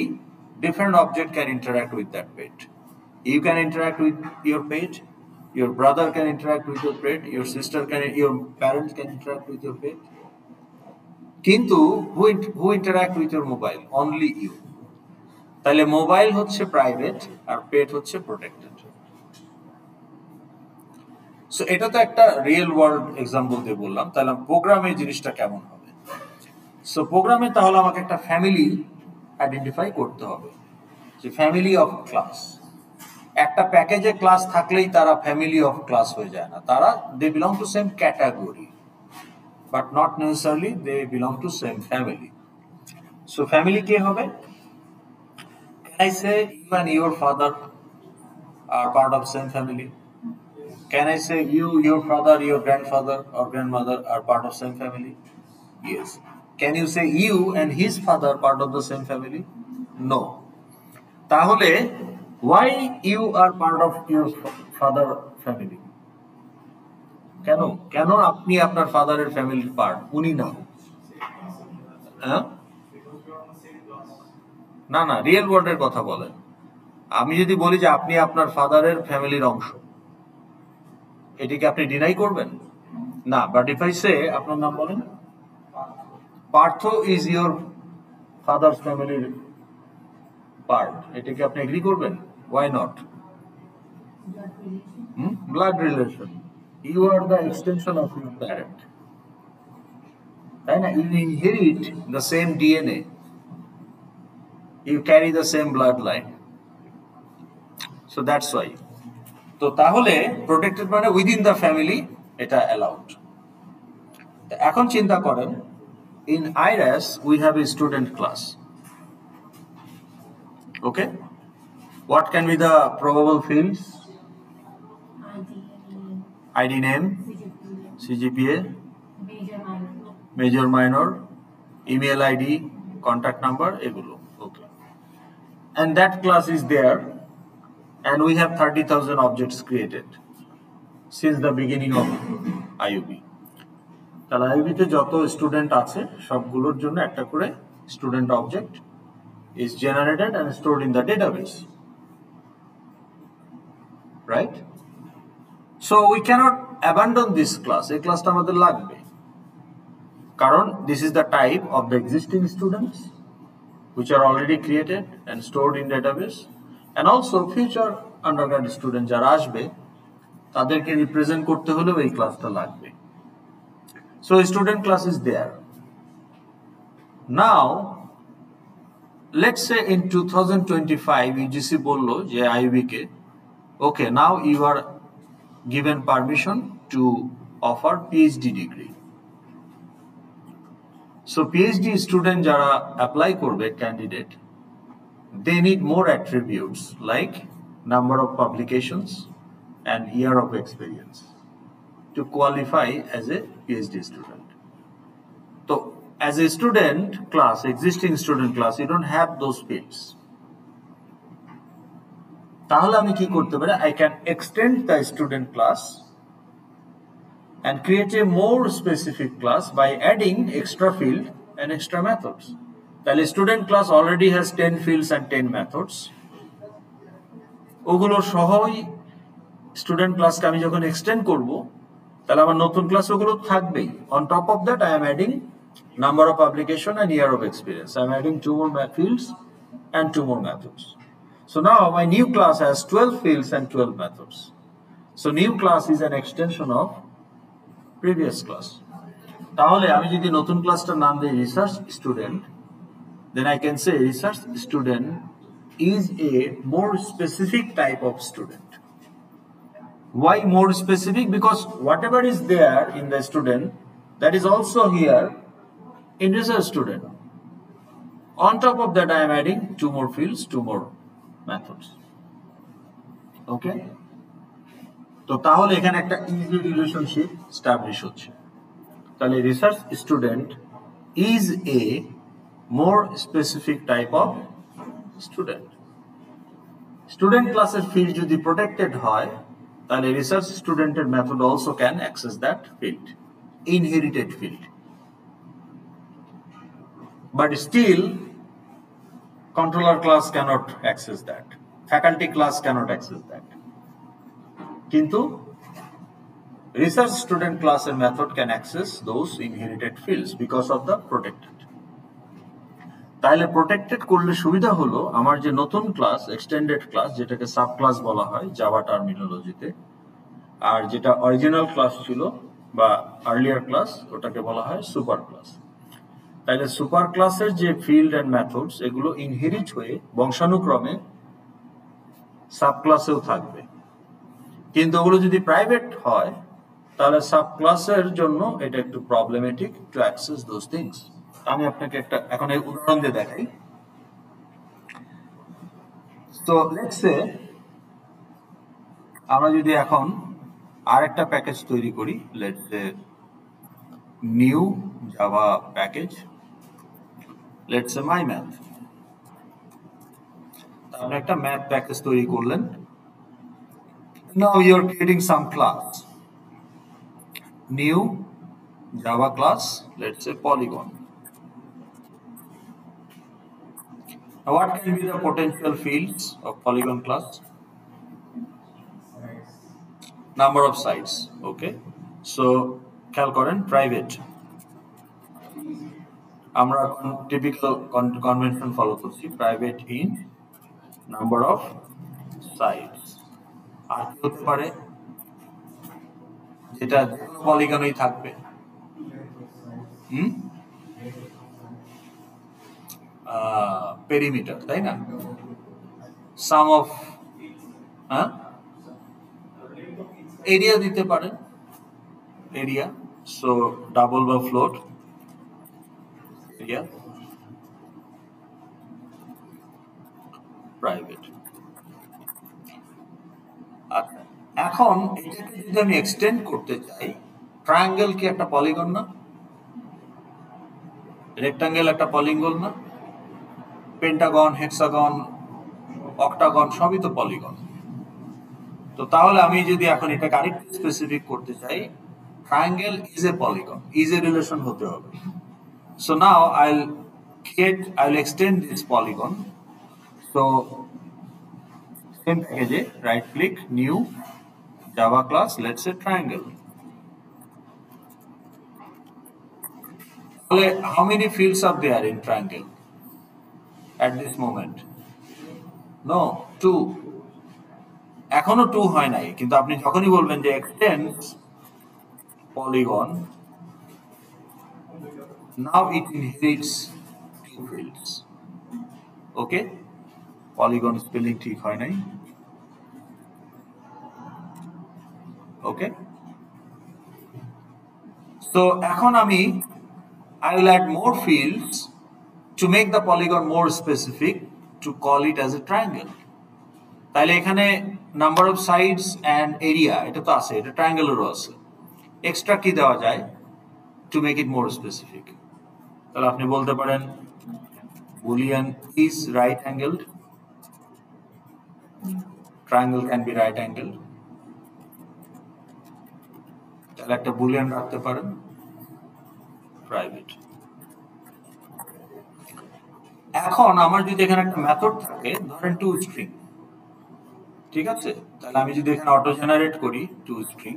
different object can interact with that pet. You can interact with your pet, your brother can interact with your pet, your sister can, your parents can interact with your pet. কিন্তু who interact with your mobile? Only you. তাহলে mobile হচ্ছে private আর পেট হচ্ছে protected. So এটা তো একটা real world example দিয়ে বললাম, তাহলে প্রোগ্রামে জিনিসটা কেমন হবে? সো প্রোগ্রামে তাহলে আমাকে একটা ফ্যামিলি আইডেন্টিফাই করতে হবে, যে ফ্যামিলি অফ ক্লাস। একটা প্যাকেজে ক্লাস থাকলেই তারা ফ্যামিলি অফ ক্লাস হয়ে যায় না, তারা they belong to same category, but not necessarily they belong to same family. So family ke hobe? Can I say you and your father are part of same family? Can I say you, your father, your grandfather or grandmother are part of same family? Yes. Can you say you and his father part of the same family? No. Tahole why you are part of your father family? কেন কেন আপনি আপনার ফাদারের ফ্যামিলির part, উনি না? না না, real ওয়ার্ল্ডের কথা বলেন। আমি যদি বলি যে আপনি আপনার ফাদারের ফ্যামিলির অংশ, এটিকে আপনি ডিনাই করবেন না? বাট ইফ আই সে আপনার নাম বলেন পার্থ ইজ ইউর ফাদার্স ফ্যামিলির পার্ট, এটাকে আপনি এগ্রি করবেন? Why not? Blood relation, you are the extension of your parent, right? You inherit the same DNA, you carry the same bloodline, so that's why. তো তাহলে protected মানে within the family, এটা allowed. এখন চিন্তা করেন, in IRAS we have a student class, okay? What can be the probable fields? ID name, CGPA, major minor, email ID, contact number, egulo, okay. And that class is there, and we have 30,000 objects created since the beginning of IUB. তাহলে IUB তে যত student আছে সবগুলোর জন্য একটা করে student object is generated and stored in the database, right? So we cannot abandon this class. এই ক্লাসটা আমাদের লাগবে, কারণ this is the type of the existing students which are already created and stored in database, and also future undergrad student যারা আসবে তাদেরকে represent করতে হলেও এই ক্লাসটা লাগবে। So student class is there. Now let's say in 2025 UGC বললো যে আইবি কে okay now you are given permission to offer PhD degree. So PhD student যারা apply করবে candidate, they need more attributes like number of publications and year of experience to qualify as a PhD student. So as a student class, existing student class, you don't have those fields. তাহলে আমি কি করতে পারি? I can extend the student class and create a more specific class by adding extra field and extra methods. তাহলে student class already has 10 fields and 10 methods. ওগুলো সহই student classকে আমি যখন extend করব তাহলে আমার নতুন ক্লাস ওগুলো থাকবেই। On top of that I am adding number of publication and year of experience. I am adding 2 more fields and 2 more methods. So now my new class has 12 fields and 12 methods. So new class is an extension of previous class. তাহলে আমি যদি নতুন ক্লাসটার নাম দিই research student, then I can say research student is a more specific type of student. Why more specific? Because whatever is there in the student, that is also here in research student. On top of that, I am adding 2 more fields, 2 more methods. Okay? তো তাহলে এখানে একটা easy relationship establish হচ্ছে। তাহলে research student is a more specific type of student. Student ক্লাসের field যদি protected হয় তাহলে রিসার্চ স্টুডেন্টের method also can access that field, inherited field. But still, controller class cannot access that. Faculty class cannot access that. Kintu, research student class and method can access those inherited fields because of the protected. তাহলে protected করলে সুবিধা হলো আমার যে নতুন class extended class যেটাকে sub class বলা হয় জাভা টার্মিনোলজিতে, আর যেটা অরিজিনাল ক্লাস ছিল বা আর্লিয়ার ক্লাস ওটাকে বলা হয় সুপার ক্লাস। তাহলে সুপার ক্লাসের যে ফিল্ড এন্ড মেথডস এগুলো ইনহেরিট হয়ে বংশানুক্রমে সাব ক্লাসেও থাকবে, কিন্তু ওগুলো যদি প্রাইভেট হয় তাহলে সাব ক্লাসের জন্য এটা একটু problematic to access those things. আমি আপনাকে একটা এখন এই উদাহরণ দিয়ে দেখাই। তো লেটস সে আমরা যদি এখন আরেকটা প্যাকেজ তৈরি করি, let's say new Java package, let's say my math. আপনি একটা ম্যাথ প্যাকেজ তৈরি করলেন। Now you are creating some class, new Java class, let's say Polygon. Now what can be the potential fields of Polygon class? Number of sites, okay. So খেয়াল করেন private, আমরা typical convention follow করছি, private in number of sides. আর কি হতে পারে যেটা পলিগনই থাকবে, পেরিমিটার, তাই না? সাম অফ এরিয়া দিতে পারেন, এরিয়া, সো ডাবল বা ফ্লোট area, private. আচ্ছা, এখন এটাকে যদি আমি এক্সটেন্ড করতে চাই, ট্রায়াঙ্গেল কি একটা পলিগন না? রেক্টাঙ্গেল একটা পলিগন না? পেন্টাগন, হেক্সাগন, অক্টাগন সবই তো পলিগন। তো তাহলে আমি যদি এখন এটাকে আরেকটু স্পেসিফিক করতে চাই, triangle is a polygon, is a relation হতে হবে। So now I'll extend this polygon. So same package, right click, new Java class, let's say triangle. How many fields are there in triangle at this moment? No, 2. এখনো 2 হয় নাই, কিন্তু আপনি যখনই বলবেন যে extends polygon, now it inherits 2 fields. Okay, polygon spelling ঠিক হয় নাই। ওকে, তো এখন আমি I will add more fields to make the polygon more specific to call it as a triangle. তাহলে এখানে number of sides and area এটা তো আছে, এটা ট্রায়াঙ্গেলেরও আছে। এক্সট্রা কি দেওয়া যায় to make it more specific? তাহলে আপনি বলতে পারেন Boolean is right angled, triangle can be right angled, তাহলে একটা বুলিয়ান রাখতে পারেন প্রাইভেট। এখন আমার যদি এখানে একটা মেথড থাকে, ধরেন টু স্ট্রিং, ঠিক আছে, তাহলে আমি যদি এখানে অটো জেনারেট করি টু স্ট্রিং,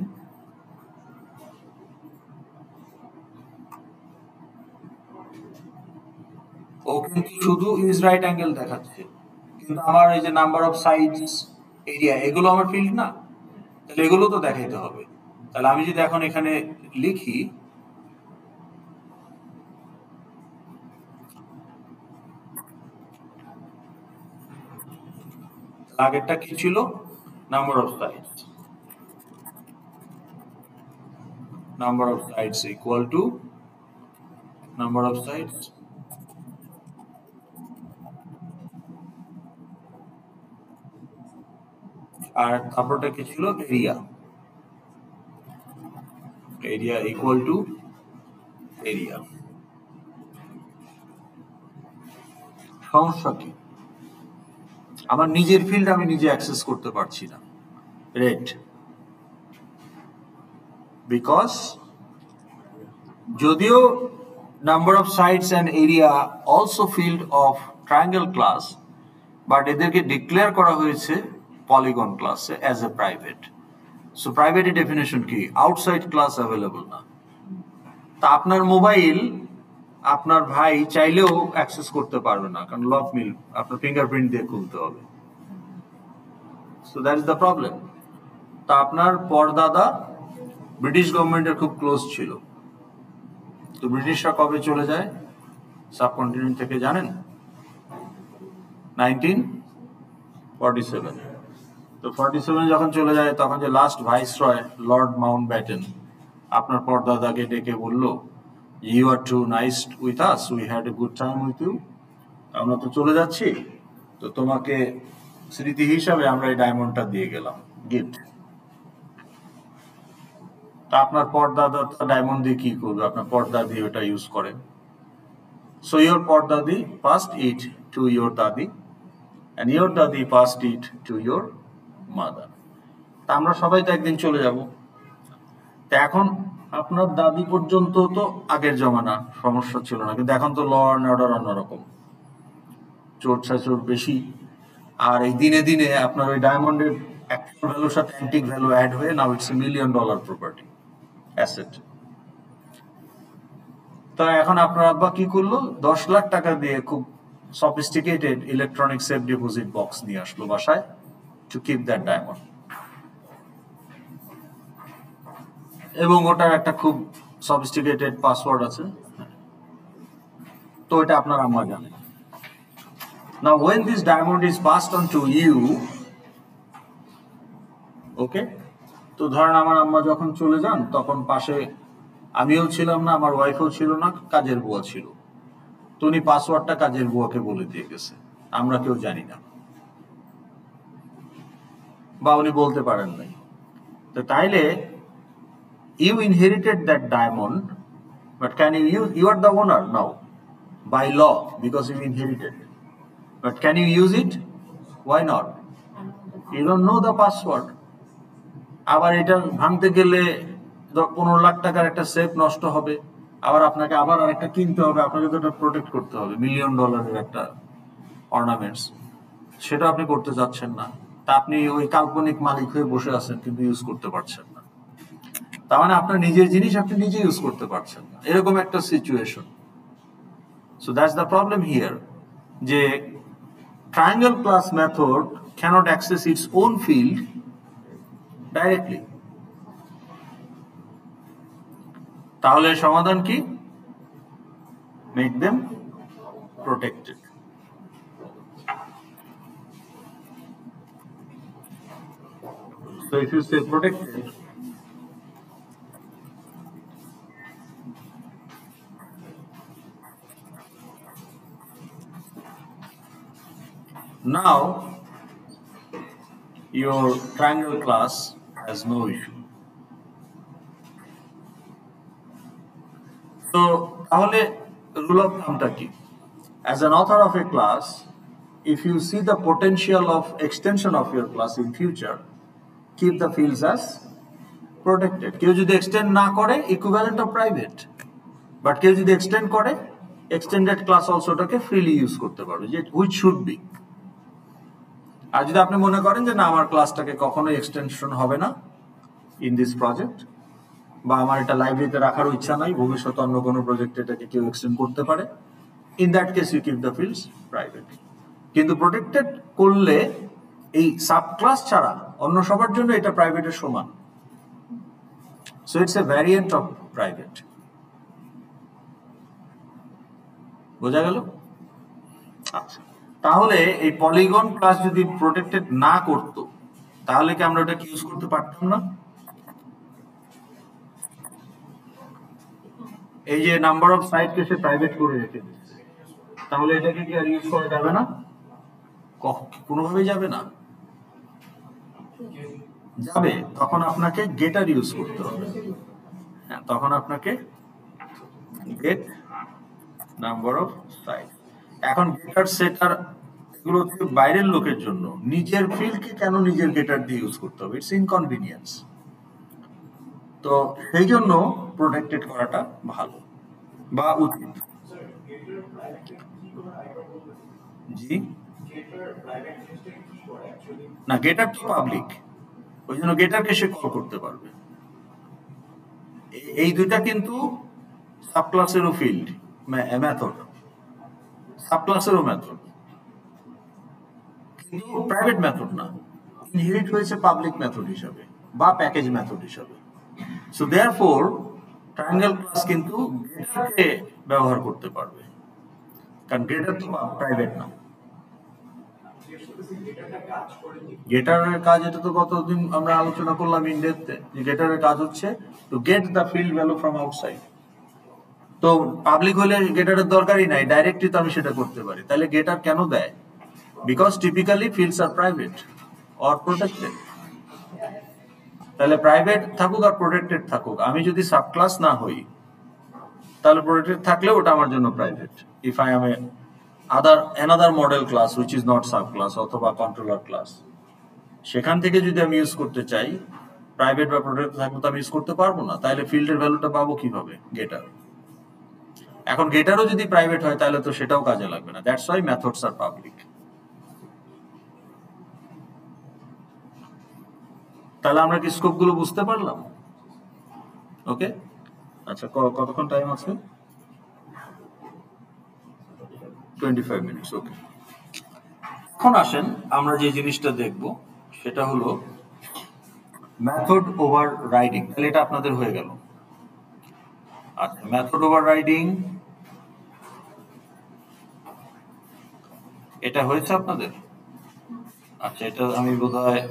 ও কিন্তু শুধু ইজ রাইট অ্যাঙ্গেল দেখাচ্ছে, কিন্তু আমার এই যে নাম্বার অফ সাইডস এরিয়া এগুলো আমার ফিল্ড না, তাহলে এগুলো তো দেখাইতে হবে। তাহলে আমি যদি এখন এখানে লিখি আগেরটা কি ছিল, number of sides, number of sides equal to number of sides আর তারপরটা কি ছিল, area, area equal to area. সমস্যা কি, আমার নিজের ফিল্ড আমি নিজে অ্যাক্সেস করতে পারছি না, রেড, বিকজ যদিও number of sides and area also field of triangle class, but এদেরকে ডিক্লেয়ার করা হয়েছে পলিগন ক্লাসে অ্যাজ এ প্রাইভেট। সো প্রাইভেটের ডেফিনেশন কি, আউটসাইড ক্লাস অ্যাভেলেবল না। তা আপনার মোবাইল আপনার ভাই চাইলেও অ্যাক্সেস করতে পারবে না, কারণ লক মিল আপনার ফিঙ্গারপ্রিন্ট দিয়ে খুলতে হবে। So that is the problem. তা আপনার পরদাদা ব্রিটিশ গভর্নমেন্টের খুব ক্লোজ ছিল, তো ব্রিটিশরা কবে চলে যায় সাবকন্টিনেন্ট থেকে জানেন? 1947। তো 47 যখন চলে যায়, তখন যে last viceroy lord Mountbatten আপনার পরদাদাকে ডেকে বলল, you are too nice with us, we had a good time with you, আমরা তো চলে যাচ্ছি, তো তোমাকে স্মৃতি হিসাবে আমরা এই ডায়মন্ডটা দিয়ে গেলাম গিফট। তা আপনার পরদাদা ডায়মন্ড দিয়ে কি করবে, আপনার পরদাদি ওটা ইউজ করে। সো ইয়োর পরদাদি পাস্ট ইট টু ইয়োর দাদি, and your daddy passed it to your mother. তা আমরা সবাই তো একদিন চলে যাব, তা এখন আপনার দাদি পর্যন্ত তো আগের জমানা, সমস্যা ছিল না, কিন্তু এখন তো ল অ্যান্ড অর্ডার অন্যরকম, চোর ছাচোর বেশি, আর এই দিনে দিনে আপনার ওই ডায়মন্ডের অ্যাকচুয়াল ভ্যালুর সাথে অ্যান্টিক ভ্যালু অ্যাড হয়ে now it's $1 million property asset. তা এখন আপনার আব্বা কি করলো, 10 লাখ টাকা দিয়ে খুব sophisticated electronic safe deposit box নিয়ে আসলো বাসায় to keep that diamond, এবং ওটার একটা খুব sophisticated পাসওয়ার্ড আছে, তো এটা আপনার আম্মা জানে। Now when this diamond is passed on to you, okay, তো ধরেন আমার আম্মা যখন চলে যান, তখন পাশে আমিও ছিলাম না, আমার ওয়াইফও ছিল না, কাজের বুয়া ছিল, তো উনি পাসওয়ার্ডটা কাজের বুয়াকে বলে দিয়ে গেছে, আমরা কেউ জানি না, বা উনি বলতে পারেন নাই। তো তাইলে you inherited that diamond, but can you use, you are the owner now by law because you inherited, but can you use it? Why not? You don't know the password. আবার এটা ভাঙতে গেলে 15 লাখ টাকার একটা সেফ নষ্ট হবে, আবার আপনাকে আবার আরেকটা কিনতে হবে, আপনাকে তো এটা প্রোটেক্ট করতে হবে, $1 million একটা অর্নামেন্টস, সেটা আপনি করতে যাচ্ছেন না, তা আপনি ওই কাল্পনিক মালিক হয়ে বসে আছেন, কিন্তু ইউজ করতে পারছেন না। তার মানে আপনার নিজের জিনিস আপনি নিজে ইউজ করতে পারছেন না, এরকম একটা situation. So that's the problem here, যে triangle class method cannot access its own field directly. তাহলে সমাধান কি? Make them protected. So if you say protected, now your triangle class has no issue. So তাহলে rule of thumbটা কি? As an author of a class, if you see the potential of extension of your class in future, keep the fields as protected. কেউ যদি extend না করে equivalent of private, but কেউ যদি extend করে extended class also ওটাকে freely use করতে পারবে, যে which should be. আর যদি আপনি মনে করেন যে না আমার ক্লাসটাকে কখনোই এক্সটেনশন হবে না ইন দিস প্রজেক্ট, বা আমার এটা লাইব্রেরিতে রাখার ইচ্ছা নাই, ভবিষ্যতে অন্য কোনো প্রজেক্টে এটাকে কেউ এক্সটেন্ড করতে পারে, in that case you keep the fields private. কিন্তু প্রোটেক্টেড করলে এই সাব ক্লাস ছাড়া অন্য সবার জন্য এটা প্রাইভেটের সমান। So it's a variant of private. বোঝা গেল? আচ্ছা, তাহলে এই পলিগন ক্লাস যদি প্রোটেক্টেড না করতো তাহলে কি আমরা ওটাকে ইউজ করতে পারতাম না? এই যে নাম্বার অফ সাইটকে সে প্রাইভেট করে রেখে দিচ্ছে, তাহলে এটাকে কি আর ইউজ করা যাবে না? কোনোভাবেই যাবে না। যাবে, তখন আপনাকে গেটার ইউজ করতে হবে। হ্যাঁ, তখন আপনাকে গেট নাম্বার অফ সাইট। এখন গেটার সেটার এগুলো হচ্ছে বাইরের লোকের জন্য, নিজের ফিল্ডকে কেন নিজের গেটার দিয়ে ইউজ করতে হবে? It's inconvenience. তো সেই জন্য প্রোটেক্টেড করাটা ভালো বা উচিত। জি না, গেটার তো পাবলিক, ওই জন্য গেটারকে সে কল করতে পারবে। এই দুইটা কিন্তু সাবক্লাসেরও ফিল্ড মেথড, সাবক্লাসেরও মেথড, কিন্তু প্রাইভেট মেথড না, ইনহেরিট হয়েছে পাবলিক মেথড হিসাবে বা প্যাকেজ মেথড হিসাবে। সো দেয়ারফোর ট্রায়াঙ্গেল ক্লাস কিন্তু গেটারকে ব্যবহার করতে পারবে, কারণ গেটার তো প্রাইভেট না। গেটারের কাজ, এটা তো কতদিন আমরা আলোচনা করলাম ইন ডেপথে, যে গেটারের কাজ হচ্ছে to get the field value from outside. তো পাবলিক হলে গেটারের দরকারই নাই, ডাইরেক্টলি তো আমি সেটা করতে পারি। তাহলে গেটার কেন দেয়? Because typically fields are private or protected. তাহলে প্রাইভেট থাকুক আর প্রোটেক্টেড থাকুক, আমি যদি সাব ক্লাস না হই তাহলে প্রোটেক্টেড থাকলেও ওটা আমার জন্য private. If I am another model class which is not subclass অথবা কন্ট্রোলার ক্লাস, সেখান থেকে যদি আমি ইউজ করতে চাই, প্রাইভেট বা প্রোটেক্টেড থাকলে তো আমি ইউজ করতে পারবো না। তাহলে ফিল্ডের ভ্যালুটা পাবো কিভাবে? গেটার। এখন গেটারও যদি প্রাইভেট হয় তাহলে তো সেটাও কাজে লাগবে না। That's why methods are public. তাহলে আমরা কি স্কোপ গুলো বুঝতে পারলাম? ওকে, আচ্ছা, কতক্ষণ টাইম আছে? 25 মিনিটস। ওকে, এখন আসেন আমরা যে জিনিসটা দেখব সেটা হলো মেথড ওভার রাইডিং। তাহলে এটা আপনাদের হয়ে গেল। আচ্ছা, মেথড ওভার রাইডিং এটা হয়েছে আপনাদের? আচ্ছা, এটা আমি বোধহয়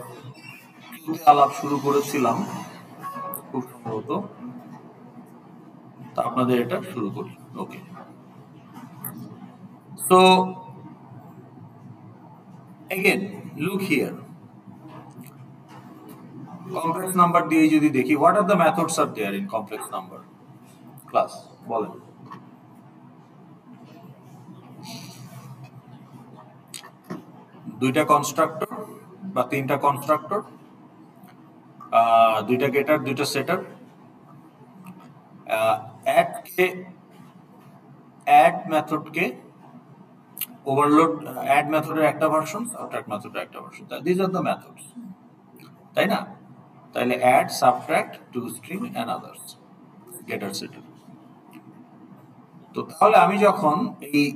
আলাপ শুরু করেছিলাম খুব সম্ভবত, তা আপনাদের এটা শুরু করি। ওকে, so again look here, complex number দিয়ে যদি দেখি, what are the methods are there in complex number class? বলেন। দুইটা কনস্ট্রাক্টর বা তিনটা কনস্ট্রাক্টর, দুইটা গেটার, দুইটা সেটার। অ্যাড মেথডকে ওভারলোড, অ্যাড মেথডের একটা ভার্সন, সাবট্রাক্ট মেথডের একটা version, this are the methods, তাই না? তাহলে add, subtract, to string and others, getter setter. তো তাহলে আমি যখন এই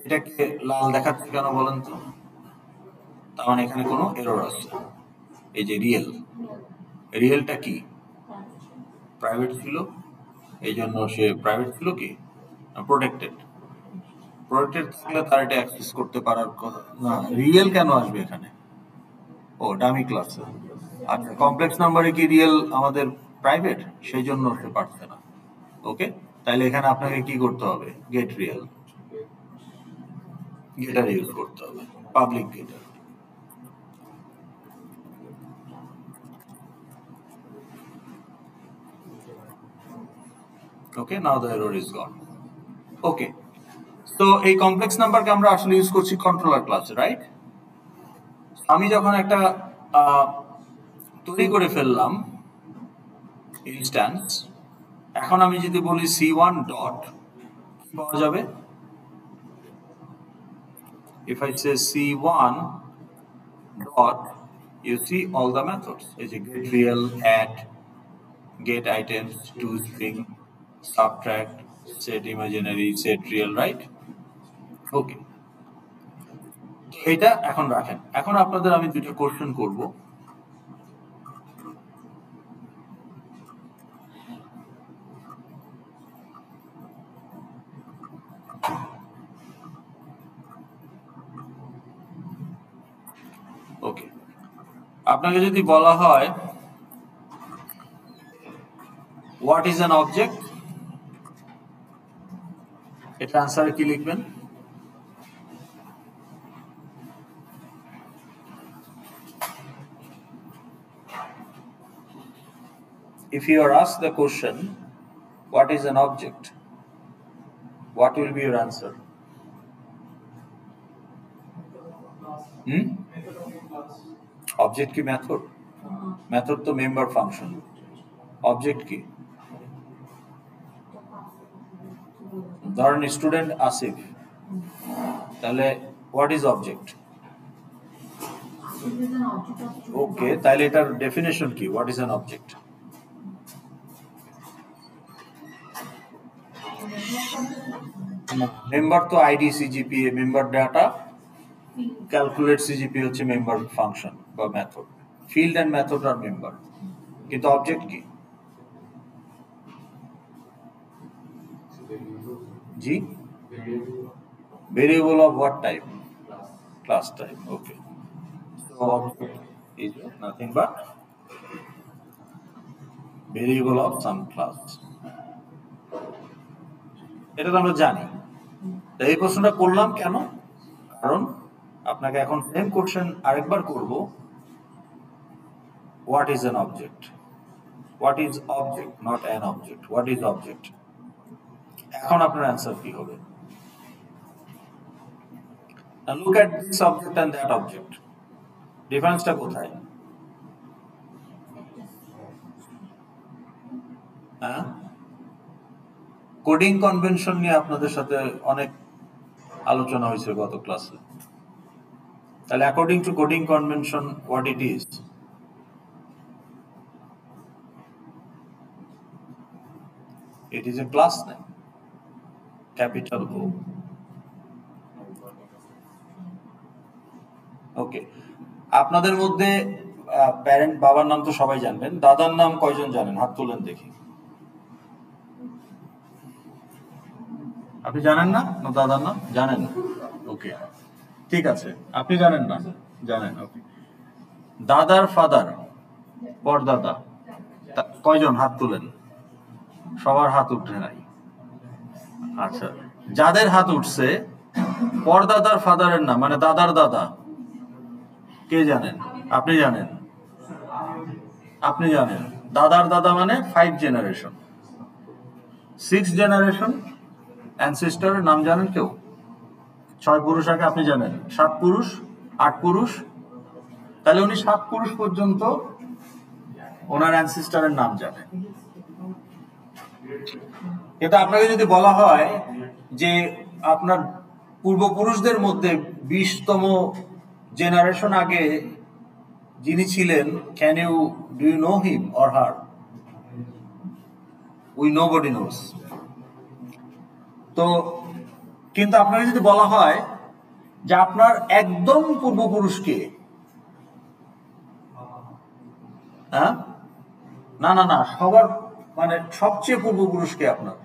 এটাকে লাল দেখাচ্ছি কেন বলেন তো? তার মানে এখানে কোনো এরর আছে। এই যে রিয়েল, রিয়েলটা কি প্রাইভেট ছিল, এই জন্য সে প্রাইভেট ছিল কি প্রোটেক্টেড। প্রোটেক্টেড থাকলে তার এটা অ্যাক্সেস করতে পারার কথা না। রিয়েল কেন আসবে এখানে? ও ডামি ক্লাস। আচ্ছা, কমপ্লেক্স নাম্বারে কি রিয়েল আমাদের প্রাইভেট, সেই জন্য সে পারছে না। ওকে, তাহলে এখানে আপনাকে কি করতে হবে? গেট রিয়েল, গেটার ইউজ করতে হবে, public getter. Okay, now the error is gone. Okay, তো এই কমপ্লেক্স নাম্বারকে আমরা আসলে ইউজ করছি কন্ট্রোলার ক্লাসে, রাইট? আমি যখন একটা তৈরি করে ফেললাম ইনস্ট্যান্স, এখন আমি যদি বলি C1 ডট, কি পাওয়া যাবে? If I say C1 dot, you see all the methods. Is a get real, add, get items, to string, subtract, set imaginary, set real, right? Okay. এটা এখন রাখেন। এখন আপনাদের আমি দুটো কোশ্চেন করব। ওকে, আপনাকে যদি বলা হয় হোয়াট ইজ অ্যান অবজেক্ট, এটা আনসারে কি লিখবেন? If you are asked the question, what is an object? What will be your answer? Object কি method? Method তো member function. Object কি? ধরেন স্টুডেন্ট আসিফ, তাহলে what is object? ওকে, তাহলে এটার ডেফিনেশন কি? What is an object? Member তো ID CGPA, member data, calculate CGPA হচ্ছে মেম্বার ফাংশন বা method. Field and method are member, কিন্তু অবজেক্ট কি? জি, variable of what type? Class type. Okay, so object is nothing but variable of some class. এটা তো আমরা জানি। এই প্রশ্নটা করলাম কেন? কারণ আপনাকে এখন সেম কোশ্চেন আরেকবার করব, what is an object? What is object, not an object, what is object? এখন আপনার অ্যান্সার কি হবে? Look at this object and that object, ডিফারেন্সটা কোথায়? হ্যাঁ, কোডিং কনভেনশন নিয়ে আপনাদের সাথে অনেক আলোচনা হয়েছে গত ক্লাসে। তাহলে according to coding convention, what it is? It is a class name, capital O. ওকে, আপনাদের মধ্যে প্যারেন্ট বাবার নাম তো সবাই জানবেন, দাদার নাম কয়জন জানেন? হাত তোলেন দেখি। আপনি জানেন না? দাদার নাম জানেন? ওকে, ঠিক আছে, আপনি জানেন না? জানেন। ওকে, দাদার ফাদার, পরদাদা, কয়জন? হাত তুলেন। সবার হাত উঠে নাই। আচ্ছা, যাদের হাত উঠছে পরদাদার ফাদারের নাম মানে দাদার দাদা কে জানেন? আপনি জানেন? আপনি জানেন দাদার দাদা মানে 5 জেনারেশন, 6 জেনারেশন অ্যানসেস্টরের নাম জানেন কেউ? 6 পুরুষ আগে, আপনি জানেন 7 পুরুষ, 8 পুরুষ, তাহলে উনি 7 পুরুষ পর্যন্ত ওনার অ্যানসেস্টরের নাম জানেন। কিন্তু আপনাকে যদি বলা হয় যে আপনার পূর্বপুরুষদের মধ্যে 20তম জেনারেশন আগে যিনি ছিলেন, can you do you know him or her? We nobody knows. তো কিন্তু আপনাকে যদি বলা হয় যে আপনার একদম পূর্বপুরুষকে, হ্যাঁ, না না না, সবার মানে সবচেয়ে পূর্বপুরুষ কে আপনার?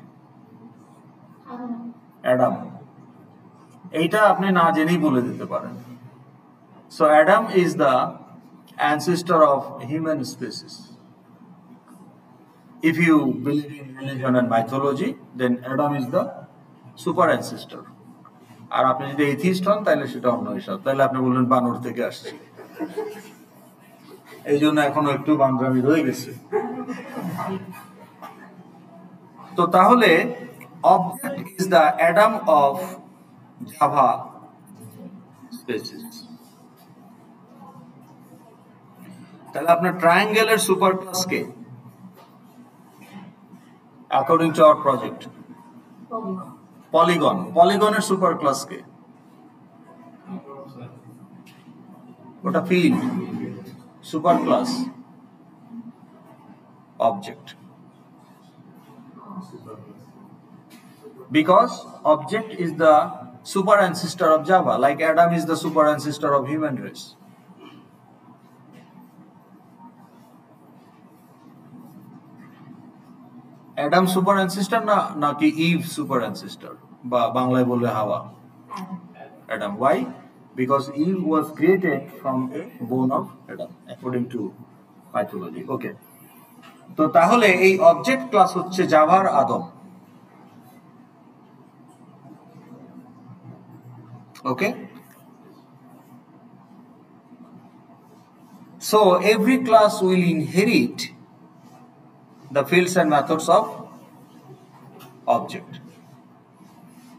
অ্যাডাম। এইটা আপনি না জেনেই বলে দিতে পারেন। So Adam is the ancestor of human species. If you believe in religion and mythology, then Adam is the super ancestor. আর আপনি যদি এথিস্ট হন তাহলে সেটা অন্য হিসাব, তাহলে আপনি বলবেন বানর থেকে আসছে। এই জন্য এখনো একটু বান্ধবী রয়ে গেছে। তো তাহলে object is the Adam of Java species. তাহলে আপনার ট্রায়াঙ্গেলের সুপার ক্লাস কে according to our project? Polygon. পলিগনের সুপার ক্লাস কে? ওটা field. Super class object. Because object is the super ancestor of Java, like Adam is the super ancestor of human race. Adam super ancestor na ki Eve super ancestor, ba Banglaয় বললে হাওয়া। Adam. Why? Because Eve was created from a bone of Adam, according to mythology. Okay. তো তাহলে এই object class হচ্ছে জাভার আদম। Okay. So every class will inherit the fields and methods of object.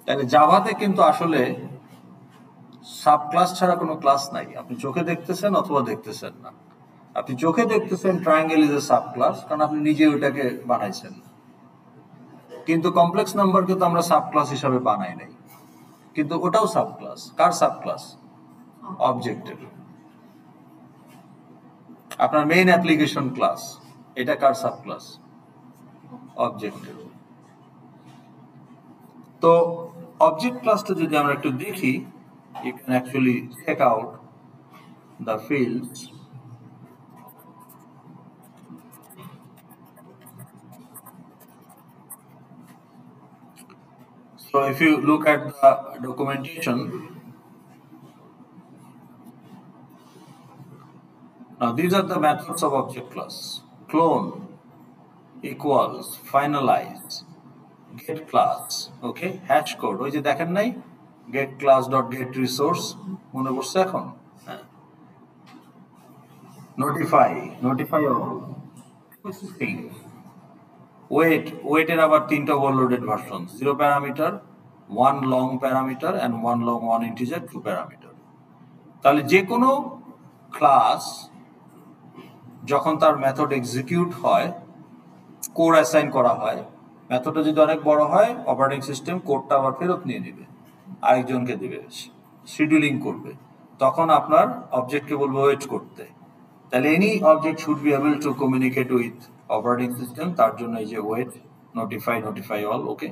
তাহলে জাভাতে কিন্তু আসলে সাব ক্লাস ছাড়া কোনো ক্লাস নাই। আপনি চোখে দেখতেছেন অথবা দেখতেছেন না। আপনি চোখে দেখতেছেন triangle is a sub class, কারণ আপনি নিজে ওইটাকে বানাইছেন। কিন্তু কমপ্লেক্স নাম্বারকে তো আমরা সাব ক্লাস হিসাবে বানাই নাই, কিন্তু ওটাও সাব ক্লাস। কার সাব ক্লাস? অবজেক্টের। আপনার মেইন অ্যাপ্লিকেশন ক্লাস, এটা কার সাব ক্লাস? অবজেক্টের। তো অবজেক্ট ক্লাসটা যদি আমরা একটু দেখি, you can actually check out the fields. So if you look at the documentation, now these are the methods of object class: clone, equals, finalize, get class, okay, hash code. ওই যে দেখেন নাই get class dot get resource, মনে পড়ছে এখন? হ্যাঁ। notify all, wait এর আবার তিনটা overloaded version, 0 parameter, 1 long parameter and 1 long 1 integer 2 parameter. তাহলে যে কোনো ক্লাস যখন তার মেথড এক্সিকিউট হয়, কোড অ্যাসাইন করা হয়, মেথডটা যদি অনেক বড় হয়, অপারেটিং সিস্টেম কোডটা আবার ফেরত নিয়ে নেবে, আরেকজনকে দেবে, শিডিউলিং করবে। তখন আপনার অবজেক্টকে বলবো ওয়েট করতে। তাহলে any object should be able to communicate with operating system, তার জন্য এই যে ওয়েট, নোটিফাই অল, ওকে।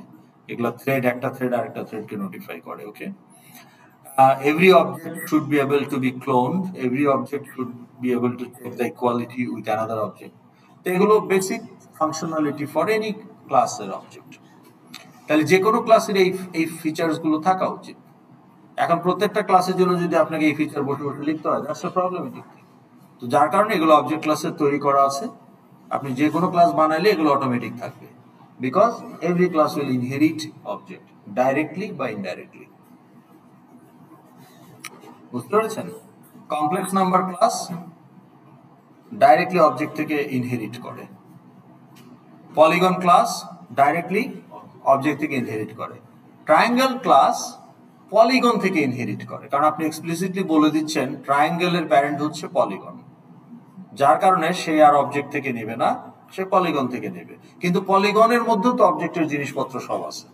এগুলো থ্রেড, একটা থ্রেড আরেকটা থ্রেডকে নোটিফাই করে, ওকে। Every object should be able to be cloned. Every object should be able to check the equality with another object. তো এগুলো বেসিক ফাংশনালিটি ফর এনি ক্লাসের অবজেক্ট। তাহলে যে কোনো ক্লাসের এই ফিচার্সগুলো থাকা উচিত। এখন প্রত্যেকটা ক্লাসের জন্য যদি আপনাকে এই ফিচার বসে বসে লিখতে হয়, দ্যাটস আ প্রবলেমেটিক। তো যার কারণে এগুলো অবজেক্ট ক্লাসে তৈরি করা আছে। আপনি যে কোনো ক্লাস বানাইলে এগুলো অটোমেটিক থাকবে, because every class will inherit object directly বা ইনডাইরেক্টলি। বুঝতে পেরেছেন? Complex number class directly object থেকে ইনহেরিট করে। পলিগন ক্লাস ডাইরেক্টলি অবজেক্ট থেকে ইনহেরিট করে। ট্রায়াঙ্গেল ক্লাস পলিগন থেকে ইনহেরিট করে, কারণ আপনি এক্সপ্লিসিটলি বলে দিচ্ছেন ট্রায়াঙ্গেলের প্যারেন্ট হচ্ছে পলিগন, যার কারণে সে আর অবজেক্ট থেকে নেবে না, সে পলিগন থেকে নেবে। কিন্তু পলিগনের মধ্যেও তো অবজেক্টের জিনিসপত্র সব আছে।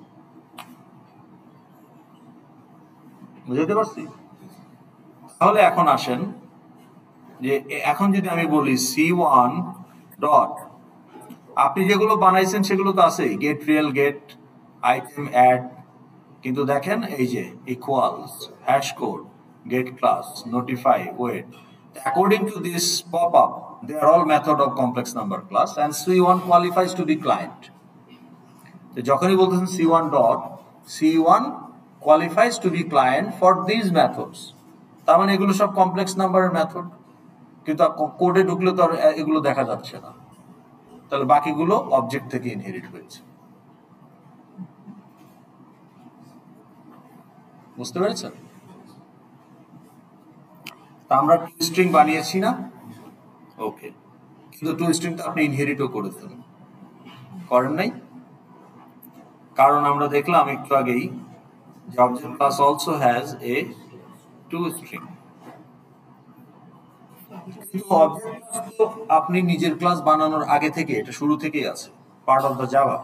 বুঝতে পারছি? তাহলে এখন আসেন যে এখন যদি আমি বলি C1 ডট, আপনি যেগুলো বানাইছেন সেগুলো তো আছে, get real, get item, add, কিন্তু দেখেন এই যে equals, hash code, get class, notify, wait, according to this pop up they are all method of complex number class, and C1 qualifies to be client. তো যখনই বলতেছেন C1 dot, C1 qualifies to be client for these methods. তার মানে এগুলো সব complex নাম্বারের method, কিন্তু কোডে ঢুকলে তো আর এগুলো দেখা যাচ্ছে না, তাহলে বাকিগুলো অবজেক্ট থেকে ইনহেরিট হয়েছে। বুঝতে পেরেছেন? তা আমরা টু স্ট্রিং বানিয়েছি না? ওকে, কিন্তু টু স্ট্রিংটা আপনি ইনহেরিটও করেছেন, করেন নাই? কারণ আমরা দেখলাম একটু আগেই যে object class also has a two string. কিন্তু অবজেক্ট তো আপনি নিজের ক্লাস বানানোর আগে থেকে, এটা শুরু থেকেই আছে, পার্ট অফ দ্য জাভা।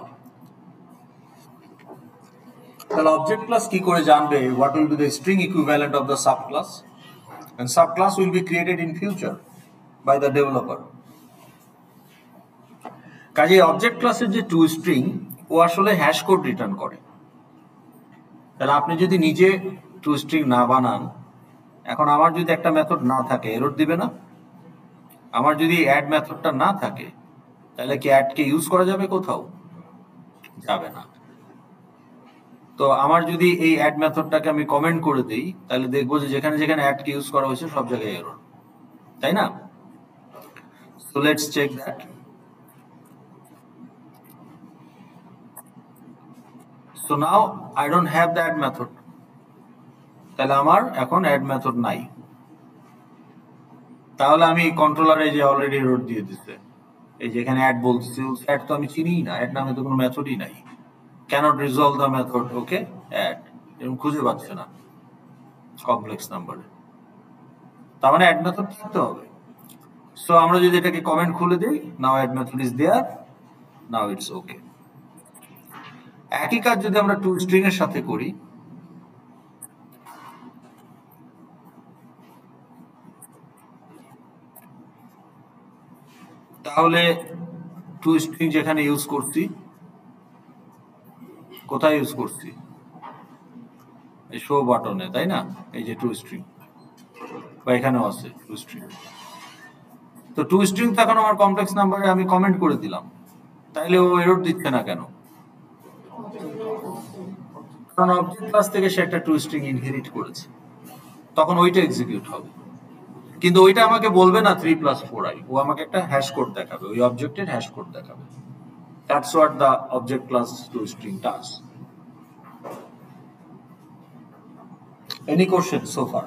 তাহলে অবজেক্ট ক্লাস কি করে জানবে what will be the string equivalent of the subclass, and subclass will be created in future by the developer. কাজে অবজেক্ট ক্লাসের যে টু স্ট্রিং, ও আসলে হ্যাশ কোড রিটার্ন করে। তাহলে আপনি যদি নিজে টু স্ট্রিং না বানান, এখন আমার যদি একটা মেথড না থাকে এরর দিবে না? আমার যদি অ্যাড মেথডটা না থাকে, তাহলে কি অ্যাডকে ইউজ করা যাবে কোথাও? যাবে না। তো আমার যদি এই অ্যাড মেথডটাকে আমি কমেন্ট করে দিই, তাহলে দেখবো যে যেখানে যেখানে অ্যাডকে ইউজ করা হয়েছে সব জায়গায় এরর, তাই না? So let's check that. So now I don't have the add method, তাহলে আমার এখন অ্যাড মেথড নাই। তাহলে আমি কন্ট্রোলারে যে অলরেডি এরর দিয়ে দিচ্ছে, এই যেখানে অ্যাড বলতেছে, অ্যাড তো আমি চিনিই না, অ্যাড নামে তো কোনো মেথডই নাই। cannot resolve the method, okay, add এরকম খুঁজে পাচ্ছে না কমপ্লেক্স নাম্বারে, তার মানে অ্যাড মেথড থাকতে হবে। সো আমরা যদি এটাকে কমেন্ট খুলে দিই, now add method is there, now it's okay. একই কাজ যদি আমরা টু স্ট্রিং এর সাথে করি, তাহলে টু স্ট্রিং যেখানে ইউজ করছি, কোথায় ইউজ করছি? এই শো বাটনে, তাই না? এই যে টু স্ট্রিং, বা এখানেও আছে টু স্ট্রিং। তো টু স্ট্রিং তো এখন আমার কমপ্লেক্স নাম্বারে আমি কমেন্ট করে দিলাম, তাইলে ও এরর দিচ্ছে না কেন? কারণ অবজেক্ট ক্লাস থেকে সে একটা টু স্ট্রিং ইনহেরিট করেছে, তখন ওইটা এক্সিকিউট হবে। কিন্তু ওইটা আমাকে বলবে না 3+4i, ও আমাকে একটা হ্যাশ কোড দেখাবে, ওই অবজেক্টের হ্যাশ কোড দেখাবে। That's what the object class two string does. Any question so far?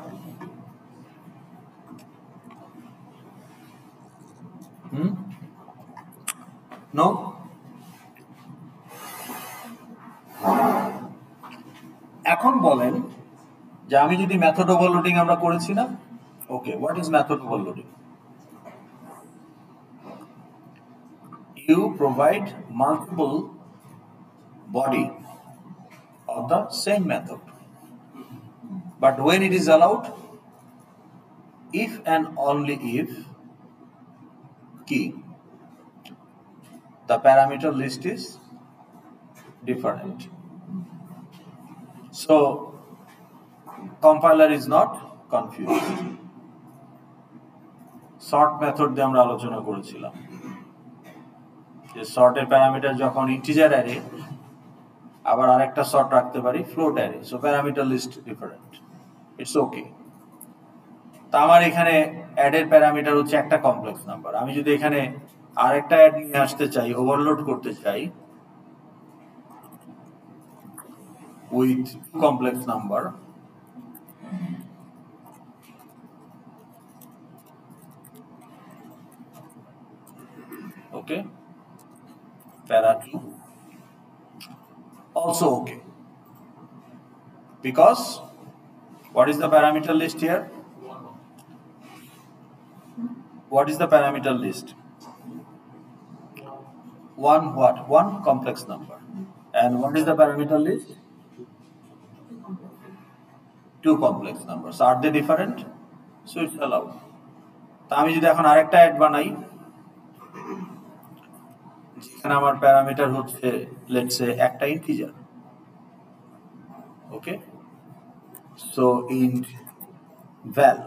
No? এখন বলেন যে আমি যদি মেথড ওভারলোডিং আমরা করেছি না, okay, what is method overloading? You provide multiple body of the same method, but when it is allowed, if and only if key the parameter list is different. So compiler is not confused. Sort method দিয়ে আমরা আলোচনা করেছিলাম যে সর্টের parameter যখন integer array, আবার আরেকটা sort রাখতে পারি float array, so parameter list different, it's okay. তা আমার এখানে অ্যাডের প্যারামিটার হচ্ছে একটা কমপ্লেক্স নাম্বার, আমি যদি এখানে আরেকটা অ্যাড নিয়ে আসতে চাই, ওভারলোড করতে চাই with complex number, okay, para 2 also okay, because what is the parameter list here? What is the parameter list? One what? One complex number. And what is the parameter list? Two complex numbers. Are they different? So it's allowed. তা আমি যদি এখন আরেকটা add বানাই, যেখানে আমার parameter হচ্ছে let's say একটা ইন্টিজার, ওকে, সো ইন্ট ভ্যাল,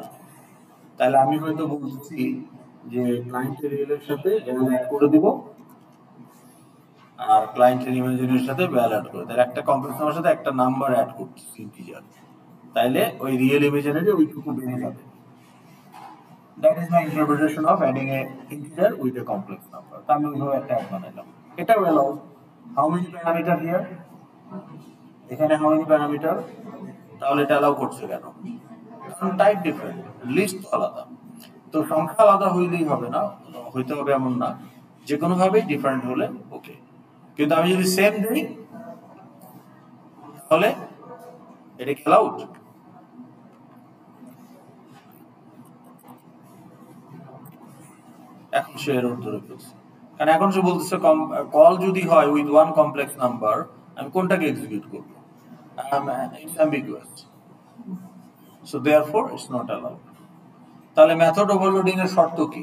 তাহলে আমি হয়তো বলছি যে ক্লায়েন্টের রিলের সাথে val অ্যাড করে দিব আর ক্লায়েন্টের ইমেজিনের সাথে val অ্যাড করে, তাহলে একটা কমপ্লেক্স নাম্বারের সাথে একটা নাম্বার অ্যাড করতেছি ইন্টিজার, তাইলে ওই রিয়েল ইমেজিনারি ওইটুকু বেড়ে যাবে। That is my interpretation of adding A integer with a complex number. আমি ওইভাবে একটা অ্যাড বানাইলাম, এটাও allowed. How many parameter here, এখানে হাউ মেনি প্যারামিটার, তাহলে এটা অ্যালাউ করছে কেন? কারণ টাইপ ডিফারেন্ট, লিস্ট আলাদা। তো সংখ্যা আলাদা হইলেই হবে না, হইতে হবে এমন না, যে কোনো ভাবে ডিফারেন্ট হলে ওকে। কিন্তু আমি যদি সেম দিই তাহলে এটা কি অ্যালাউড? এখন সে এরর ধরে ফেলছে, কারণ এখন সে বলতেছে কল যদি হয় উইথ ওয়ান কমপ্লেক্স নাম্বার, আমি কোনটাকে এক্সিকিউট করব? It's ambiguous, so therefore it's not allowed. তাহলে মেথড ওভারলোডিং এর শর্ত কি?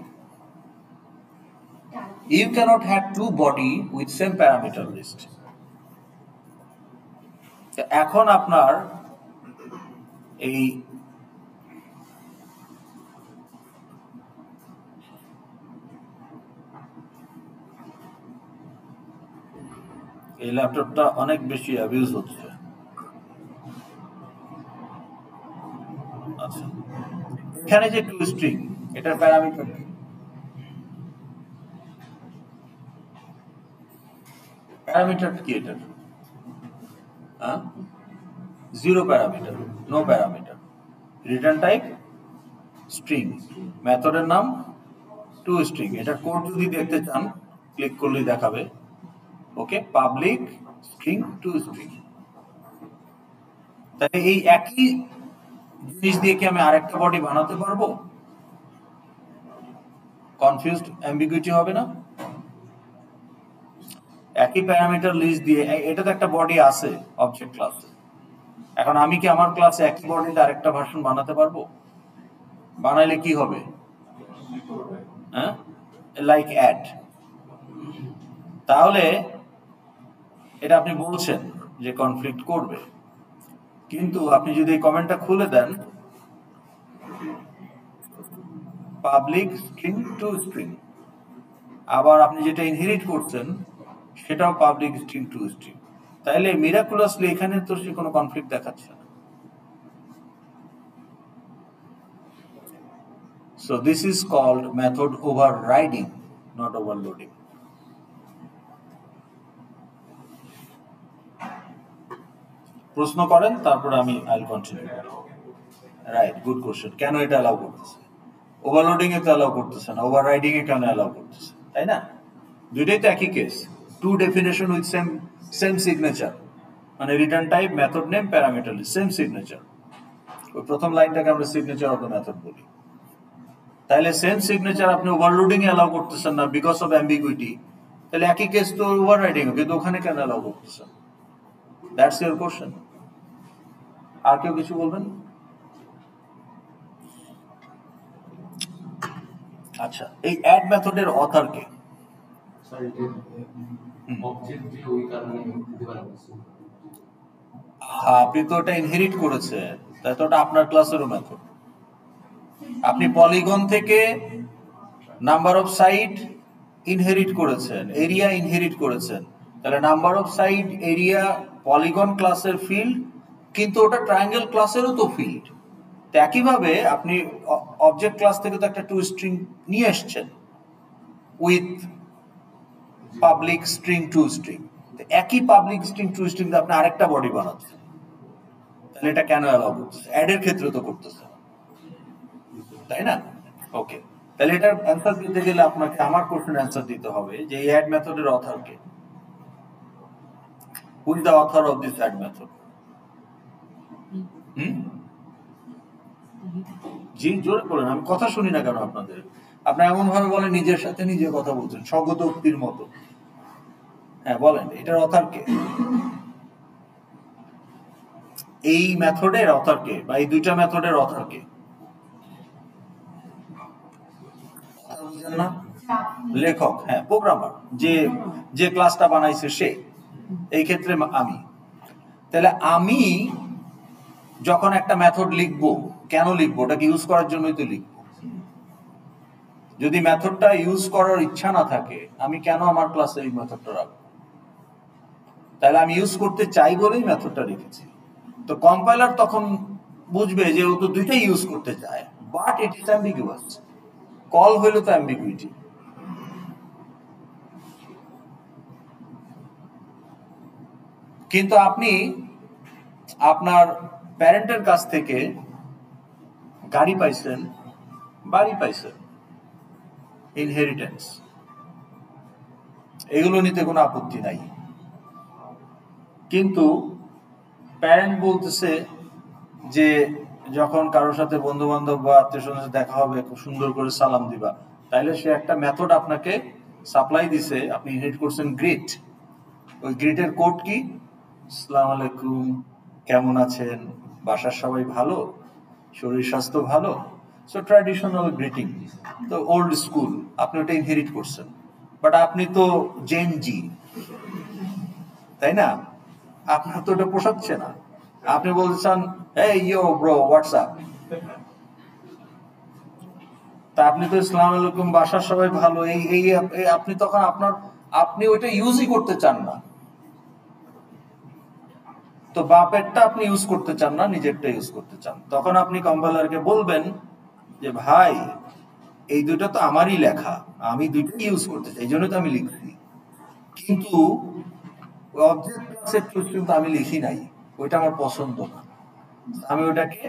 You cannot have two body with same parameter list. এখন আপনার এই ল্যাপটপটা অনেক বেশি অ্যাবিউজ হচ্ছে। আচ্ছা, এখানে যে টু স্ট্রিং, এটার প্যারামিটার কি? প্যারামিটার কি এটার? Zero parameter, no parameter, return type string, মেথডের নাম টু স্ট্রিং। এটার কোড যদি দেখতে চান ক্লিক করলেই দেখাবে। ওকে, পাবলিক স্ট্রিং টু স্ট্রিং। তাহলে এই একই জিনিস দিয়ে কি আমি আরেকটা বডি বানাতে পারবো? কনফিউজড, অ্যাম্বিগুইটি হবে না? একই প্যারামিটার লিস্ট দিয়ে, এটা তো একটা বডি আছে অবজেক্ট ক্লাসে, এখন আমি কি আমার ক্লাসে একই বডিতে আরেকটা ভার্সন বানাতে পারবো? বানাইলে কি হবে? হ্যাঁ, লাইক অ্যাড। তাহলে এটা আপনি বলছেন যে কনফ্লিক্ট করবে, কিন্তু আপনি যদি এই কমেন্টটা খুলে দেন, পাবলিক স্ট্রিং টু স্ট্রিং, আবার আপনি যেটা ইনহেরিট করছেন সেটাও পাবলিক স্ট্রিং টু স্ট্রিং, তাইলে মিরাকুলাসলি এখানে তো সে কোনো কনফ্লিক্ট দেখাচ্ছে না। So this is called method overriding, not overloading. প্রশ্ন করেন, তারপরে আমি আইল কন্টিনিউ। Right, good question. কেন এটা অ্যালাউ করতেছে? ওভারলোডিং এ তো অ্যালাউ করতেছে না, ওভাররাইডিং এ কেন অ্যালাউ করতেছে? তাই না? দুইটাই তো একই case, two definition with same signature, মানে return type, method name, parameter list, same signature. ওই প্রথম লাইনটাকে আমরা সিগনেচার অফ দ্য মেথড বলি। তাহলে সেম সিগনেচার আপনি ওভারলোডিং এ অ্যালাউ করতেছেন না বিকজ অফ অ্যাম্বিগুইটি, তাহলে একই কেস তো ওভাররাইডিং, কিন্তু ওখানে কেন অ্যালাউ করতেছেন? That's your question. আর কেউ কিছু বলবেন? আচ্ছা, এই অ্যাড মেথডের অথার কে? আপনি তো ওটা ইনহেরিট করেছেন, তাই তো ওটা আপনার ক্লাসেরও মেথড। আপনি পলিগন থেকে নাম্বার অফ সাইট ইনহেরিট করেছেন, এরিয়া ইনহেরিট করেছেন, তাহলে number of sight, area, polygon ক্লাসের ফিল্ড, কিন্তু ওটা ট্রায়াঙ্গেল ক্লাসেরও তো ফিল্ড। তো একইভাবে আপনি অবজেক্ট ক্লাস থেকে তো একটা টু স্ট্রিং নিয়ে এসছেন with public string two string, একই পাবলিক স্ট্রিং টু স্ট্রিং দিয়ে আপনি আরেকটা বডি বানাচ্ছেন, তাহলে এটা কেন অ্যালাউ করতেছে? অ্যাডের ক্ষেত্রে তো করতেছে, তাই না? ওকে, তাহলে এটার অ্যান্সার দিতে গেলে আপনাকে আমার কোশ্চেন অ্যান্সার দিতে হবে যে এই অ্যাড মেথডের অথর কে? Who is the author of this add method? জি, জোরে বলেন, আমি কথা শুনি না কেন আপনাদের? আপনারা এমন ভাবে বলেন নিজের সাথে নিজে কথা বলছেন, স্বগতোক্তির মতো। হ্যাঁ বলেন, এটার অথর কে? এই মেথডের অথর কে, বা এই দুইটা মেথডের অথর কে? না, লেখক, হ্যাঁ, প্রোগ্রামার, যে ক্লাসটা বানাইছে সে, এই ক্ষেত্রে আমি। তাহলে আমি যখন একটা মেথড লিখবো, কেন লিখবো? ওটাকে ইউজ করার জন্যই তো লিখবো। যদি মেথডটা ইউজ করার ইচ্ছা না থাকে, আমি কেন আমার ক্লাসে এই মেথডটা রাখবো? তাহলে আমি ইউজ করতে চাই বলেই মেথডটা রেখেছি। তো কম্পাইলার তখন বুঝবে যে ও তো দুইটাই ইউজ করতে চায়, but it is ambiguous. Call হইল তো অ্যাম্বিগুইটি। কিন্তু আপনি আপনার প্যারেন্টের কাছ থেকে গাড়ি পাইছেন, বাড়ি পাইছেন, ইনহেরিটেন্স, এগুলো নিতে কোনো আপত্তি নাই। কিন্তু প্যারেন্ট বলতেছে যে যখন কারোর সাথে বন্ধু বান্ধব বা আত্মীয় স্বজনের দেখা হবে খুব সুন্দর করে সালাম দিবা, তাইলে সে একটা মেথড আপনাকে সাপ্লাই দিছে, আপনি ইনহেরিট করছেন গ্রিট। ওই গ্রিটের কোড কি? আসসালামু আলাইকুম, কেমন আছেন, বাসার সবাই ভালো, শরীর স্বাস্থ্য ভালো। সো ট্র্যাডিশনাল গ্রিটিং, তো ওল্ড স্কুল, আপনি ওটা ইনহেরিট করছেন। বাট আপনি তো জেন জি, তাই না? আপনার তো ওটা পোষাচ্ছে না। আপনি বলছেন এই ইয়ো ব্রো হোয়াটসঅ্যাপ, তা আপনি তো আসসালামু আলাইকুম, বাসার সবাই ভালো, এই এই আপনি তখন আপনি ওইটা ইউজই করতে চান না। তো বাপেরটা আপনি ইউজ করতে চান না, নিজেরটা ইউজ করতে চান। তখন আপনি কম্পাইলারকে বলবেন যে ভাই এই দুটো তো আমারই লেখা, আমি দুটোই ইউজ করতে চাই, এই জন্য তো আমি লিখছি। কিন্তু অবজেক্ট ক্লাসের কিন্তু আমি লিখি নাই, ওইটা আমার পছন্দ না, আমি ওটাকে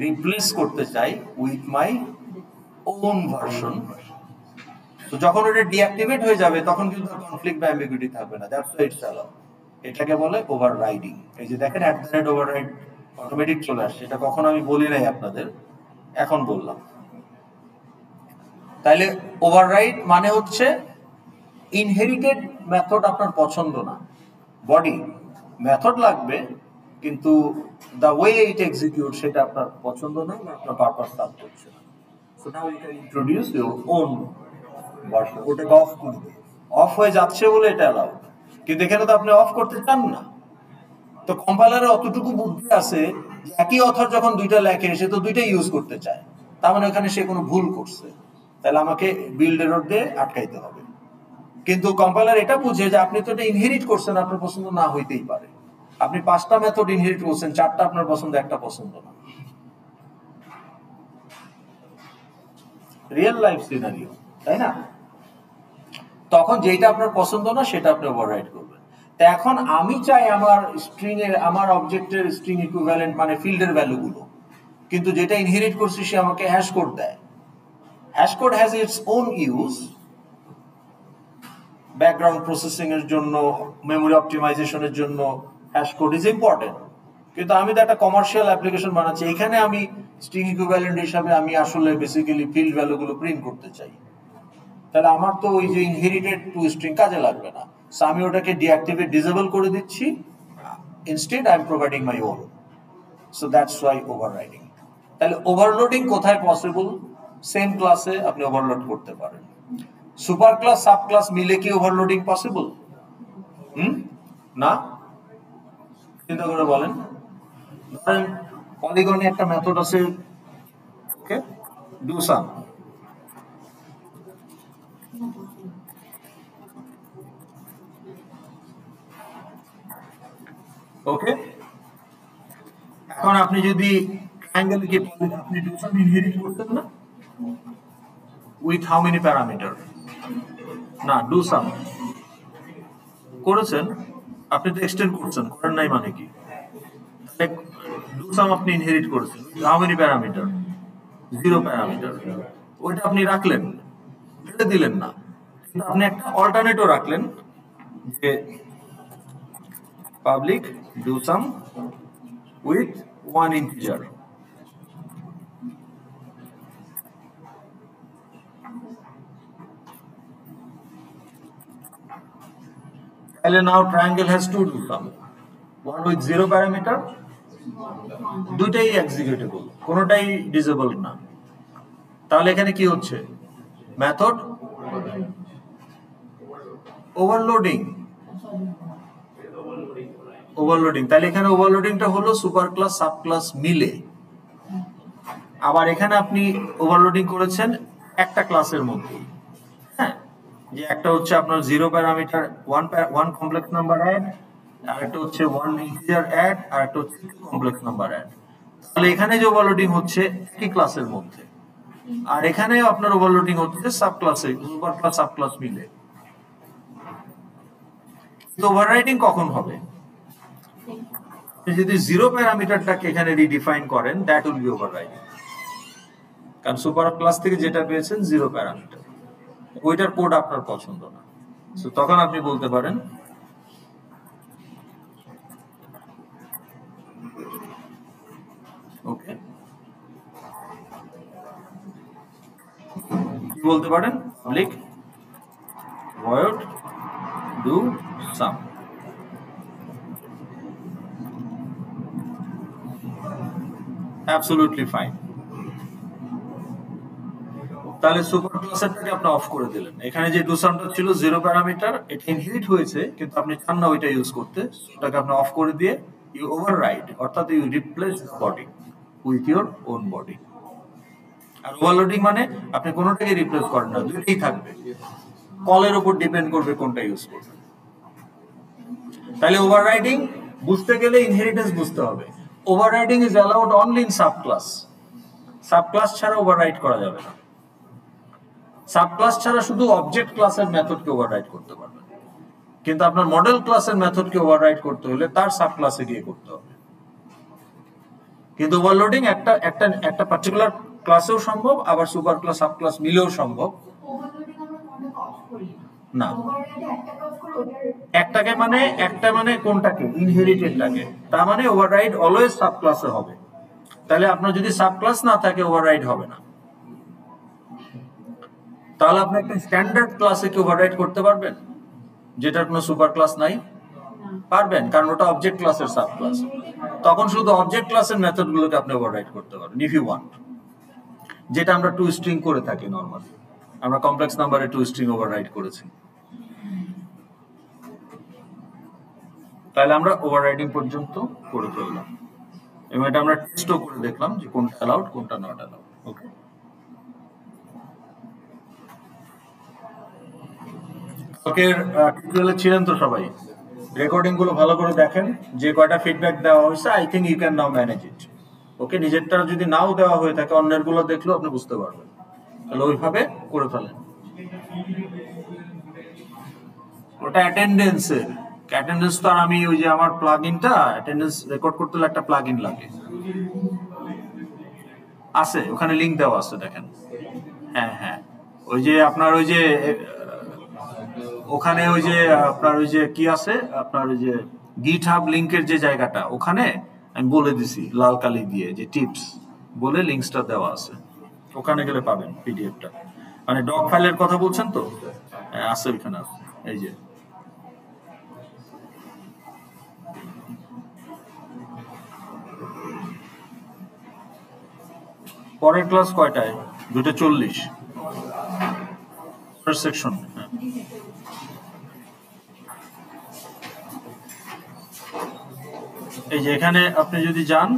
রিপ্লেস করতে চাই উইথ মাই ওন ভার্সন। তো যখন ওটা ডিঅ্যাক্টিভেট হয়ে যাবে তখন কিন্তু কনফ্লিক্ট বা অ্যাম্বিগুইটি থাকবে না। That's why it's allowed. এটাকে বলে ওভাররাইডিং। এই যে দেখেন @ ওভাররাইড অটোমেটিক চলে আসছে, এটা কখনো আমি বলি নাই আপনাদের, এখন বললাম। তাইলে ওভাররাইড মানে হচ্ছে ইনহেরিটেড মেথড আপনার পছন্দ না, বডি মেথড লাগবে, কিন্তু দ্য ওয়ে ইট এক্সিকিউট সেটা আপনার পছন্দ না বা আপনার পারপাস সার্ভ করছে না। So now you can introduce your own version. ওটাকে অফ করবে, অফ হয়ে যাচ্ছে বলে এটা অ্যালাউড, কিন্তু এখানে তো আপনি অফ করতে চান না। তো কম্পাইলারে অতটুকু বুদ্ধি আছে, একই অথর যখন দুইটা লেখে সে তো দুইটাই ইউজ করতে চায়, তার মানে ওখানে সে কোনো ভুল করছে, তাহলে আমাকে বিল্ড এরর দিয়ে আটকাইতে হবে। কিন্তু কম্পাইলার এটা বুঝে যে আপনি তো এটা ইনহেরিট করছেন, আপনার পছন্দ না হইতেই পারে। আপনি 5টা মেথড ইনহেরিট করছেন, 4টা আপনার পছন্দ, একটা পছন্দ না। রিয়েল লাইফ সিনারিও, তাই না? তখন যেটা আপনার পছন্দ না সেটা আপনি ওভাররাইড করবেন। তো এখন আমি চাই আমার স্ট্রিং এর, আমার অবজেক্টের স্ট্রিং ইকুইভ্যালেন্ট মানে ফিল্ডের ভ্যালুগুলো, কিন্তু যেটা ইনহেরিট করছি সে আমাকে হ্যাশ কোড দেয়। Hash code has its own use, background processing এর জন্য, মেমোরি অপটিমাইজেশনের জন্য হ্যাশ কোড ইজ ইম্পর্টেন্ট। কিন্তু আমি তো একটা কমার্শিয়াল অ্যাপ্লিকেশন বানাচ্ছি, এখানে আমি স্ট্রিং ইকুইভ্যালেন্ট হিসাবে আমি আসলে বেসিক্যালি ফিল্ড ভ্যালুগুলো প্রিন্ট করতে চাই। তাহলে আমার তো ওই যে ইনহেরিটেড টু স্ট্রিং কাজে লাগবে না, সো আমি ওটাকে ডিঅ্যাক্টিভেট ডিসেবল করে দিচ্ছি, instead I am providing my own. So that's Y overriding. তাহলে ওভারলোডিং কোথায় পসিবল? সেম ক্লাসে আপনি ওভারলোড করতে পারেন। সুপার ক্লাস সাব ক্লাস মিলে কি ওভারলোডিং পসিবল? না, চিন্তা করে বলেন। ধরেন পলিগনে একটা মেথড আছে, ওকে, ডু সাম, ওকে। এখন আপনি যদি ট্রায়াঙ্গেল কি আপনি ডু সাম ইনহেরিট করতেন না উইথ হাউ মেনি প্যারামিটার? না, ডু সাম করেছেন, আপনি তো এক্সটেন্ড করছেন, করেন নাই মানে কি? ডু সাম আপনি ইনহেরিট করেছেন, হাউ মেনি প্যারামিটার? 0 প্যারামিটার। ওইটা আপনি রাখলেন, ফেলে দিলেন না, কিন্তু আপনি একটা অল্টারনেটও রাখলেন যে public do sum with 1 integer. তাহলে now triangle has two do sum, one with 0 parameter, দুইটাই এক্সিকিউটেবল, কোনোটাই ডিসেবল না। তাহলে এখানে কি হচ্ছে? Method overloading, overloading. তাহলে এখানে ওভারলোডিংটা হলো সুপার ক্লাস সাব ক্লাস মিলে। আবার এখানে আপনি ওভারলোডিং করেছেন একটা ক্লাসের মধ্যে, হ্যাঁ, যে একটা হচ্ছে আপনার 0 parameter one complex number add, আর একটা হচ্ছে 1 ইন্টিজার অ্যাড, আর একটা হচ্ছে 2 কমপ্লেক্স নাম্বার অ্যাড। তাহলে এখানে যে ওভারলোডিং হচ্ছে একই ক্লাসের মধ্যে, আর এখানে আপনার ওভারলোডিং হচ্ছে সাব ক্লাসে, সুপার ক্লাস সাব ক্লাস মিলে। তো ওভাররাইডিং কখন হবে? যদি 0 প্যারামিটারটাকে এখানে রিডিফাইন করেন, দ্যাট উইল বি ওভাররাইডিং। কারণ সুপার ক্লাস থেকে যেটা পেয়েছেন 0 প্যারামিটার, ওইটার কোড আপনার পছন্দ না, তো তখন আপনি বলতে পারেন ওকে, কি বলতে পারেন, public void do sum। Absolutely fine. তাহলে সুপার ক্লাসেরটাকে আপনি অফ করে দিলেন। এখানে যে ডু সামটা ছিল 0 প্যারামিটার, এটা ইনহেরিট হয়েছে, কিন্তু আপনি চান না ওইটা ইউজ করতে, ওটাকে আপনি অফ করে দিয়ে ইউ ওভাররাইড, অর্থাৎ you replace the body with your own body. আর ওভারলোডিং মানে আপনি কোনোটাকে রিপ্লেস করেন না, দুটোই থাকবে, কলের উপর ডিপেন্ড করবে কোনটা ইউজ করবেন। তাহলে ওভাররাইডিং বুঝতে গেলে ইনহেরিটেন্স বুঝতে হবে। Overriding is allowed only in sub class. Sub class ছাড়া ওভাররাইড করা যাবে না। সাব ক্লাস ছাড়া শুধু অবজেক্ট ক্লাসের মেথডকে ওভাররাইড করতে পারবেন, কিন্তু আপনার মডেল ক্লাসের মেথডকে ওভাররাইড করতে হলে তার সাব ক্লাসে গিয়ে করতে হবে। কিন্তু ওভারলোডিং একটা পার্টিকুলার ক্লাসেও সম্ভব, আবার সুপার ক্লাস সাব ক্লাস মিলেও সম্ভব না। একটা মানে কোনটাকে, ইনহেরিটেডটাকে, তার মানে ওভাররাইড অলওয়েজ সাব ক্লাসে হবে। তাহলে আপনার যদি সাব ক্লাস না থাকে ওভাররাইড হবে না। তাহলে আপনি একটা স্ট্যান্ডার্ড ক্লাসে কি ওভাররাইড করতে পারবেন যেটার কোনো সুপার ক্লাস নাই? পারবেন, কারণ ওটা অবজেক্ট ক্লাসের সাব ক্লাস। তখন শুধু অবজেক্ট ক্লাসের মেথডগুলোকে আপনি ওভাররাইড করতে পারবেন ইফ ইউ ওয়ান্ট, যেটা আমরা টু স্ট্রিং করে থাকি নরমালি। আমরা কমপ্লেক্স নাম্বারে টু স্ট্রিং ওভাররাইড করেছি। তাহলে আমরা ওভাররাইডিং পর্যন্ত করে ফেললাম, এবং এটা আমরা টেস্টও করে দেখলাম যে কোনটা অ্যালাউড কোনটা নট অ্যালাউড। ওকে, কালকের টিউটোরিয়ালে ছিলেন তো সবাই? রেকর্ডিং গুলো ভালো করে দেখেন, যে কয়টা ফিডব্যাক দেওয়া হয়েছে I think you can now manage it. Okay, নিজেরটা যদি নাও দেওয়া হয়ে থাকে অন্যের গুলো দেখলেও আপনি বুঝতে পারবেন, তাহলে ওইভাবে করে ফেলেন। ওটা অ্যাটেন্ডেন্সের, অ্যাটেন্ডেন্স তো আর আমি ওই যে আমার প্লাগইনটা অ্যাটেন্ডেন্স রেকর্ড করতে হলে একটা প্লাগইন লাগে, আছে ওখানে লিংক দেওয়া আছে, দেখেন। হ্যাঁ হ্যাঁ, ওই যে আপনার ওই যে ওখানে ওই যে আপনার ওই যে কি আছে, আপনার ওই যে গিটহাব লিংকের যে জায়গাটা, ওখানে আমি বলে দিছি লাল কালি দিয়ে যে টিপস বলে লিংকসটা দেওয়া আছে, ওখানে গেলে পাবেন পিডিএফটা। মানে ডক ফাইলের কথা বলছেন তো? হ্যাঁ আছে, ওইখানে আছে, এই যে। পরের ক্লাস কয়টায়? 2:40 সেকশন। এই যে এখানে আপনি যদি যান,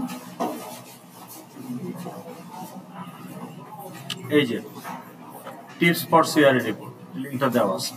এই যে টিপস ফর সিআরই রিপোর্ট লিংকটা দেওয়া আছে।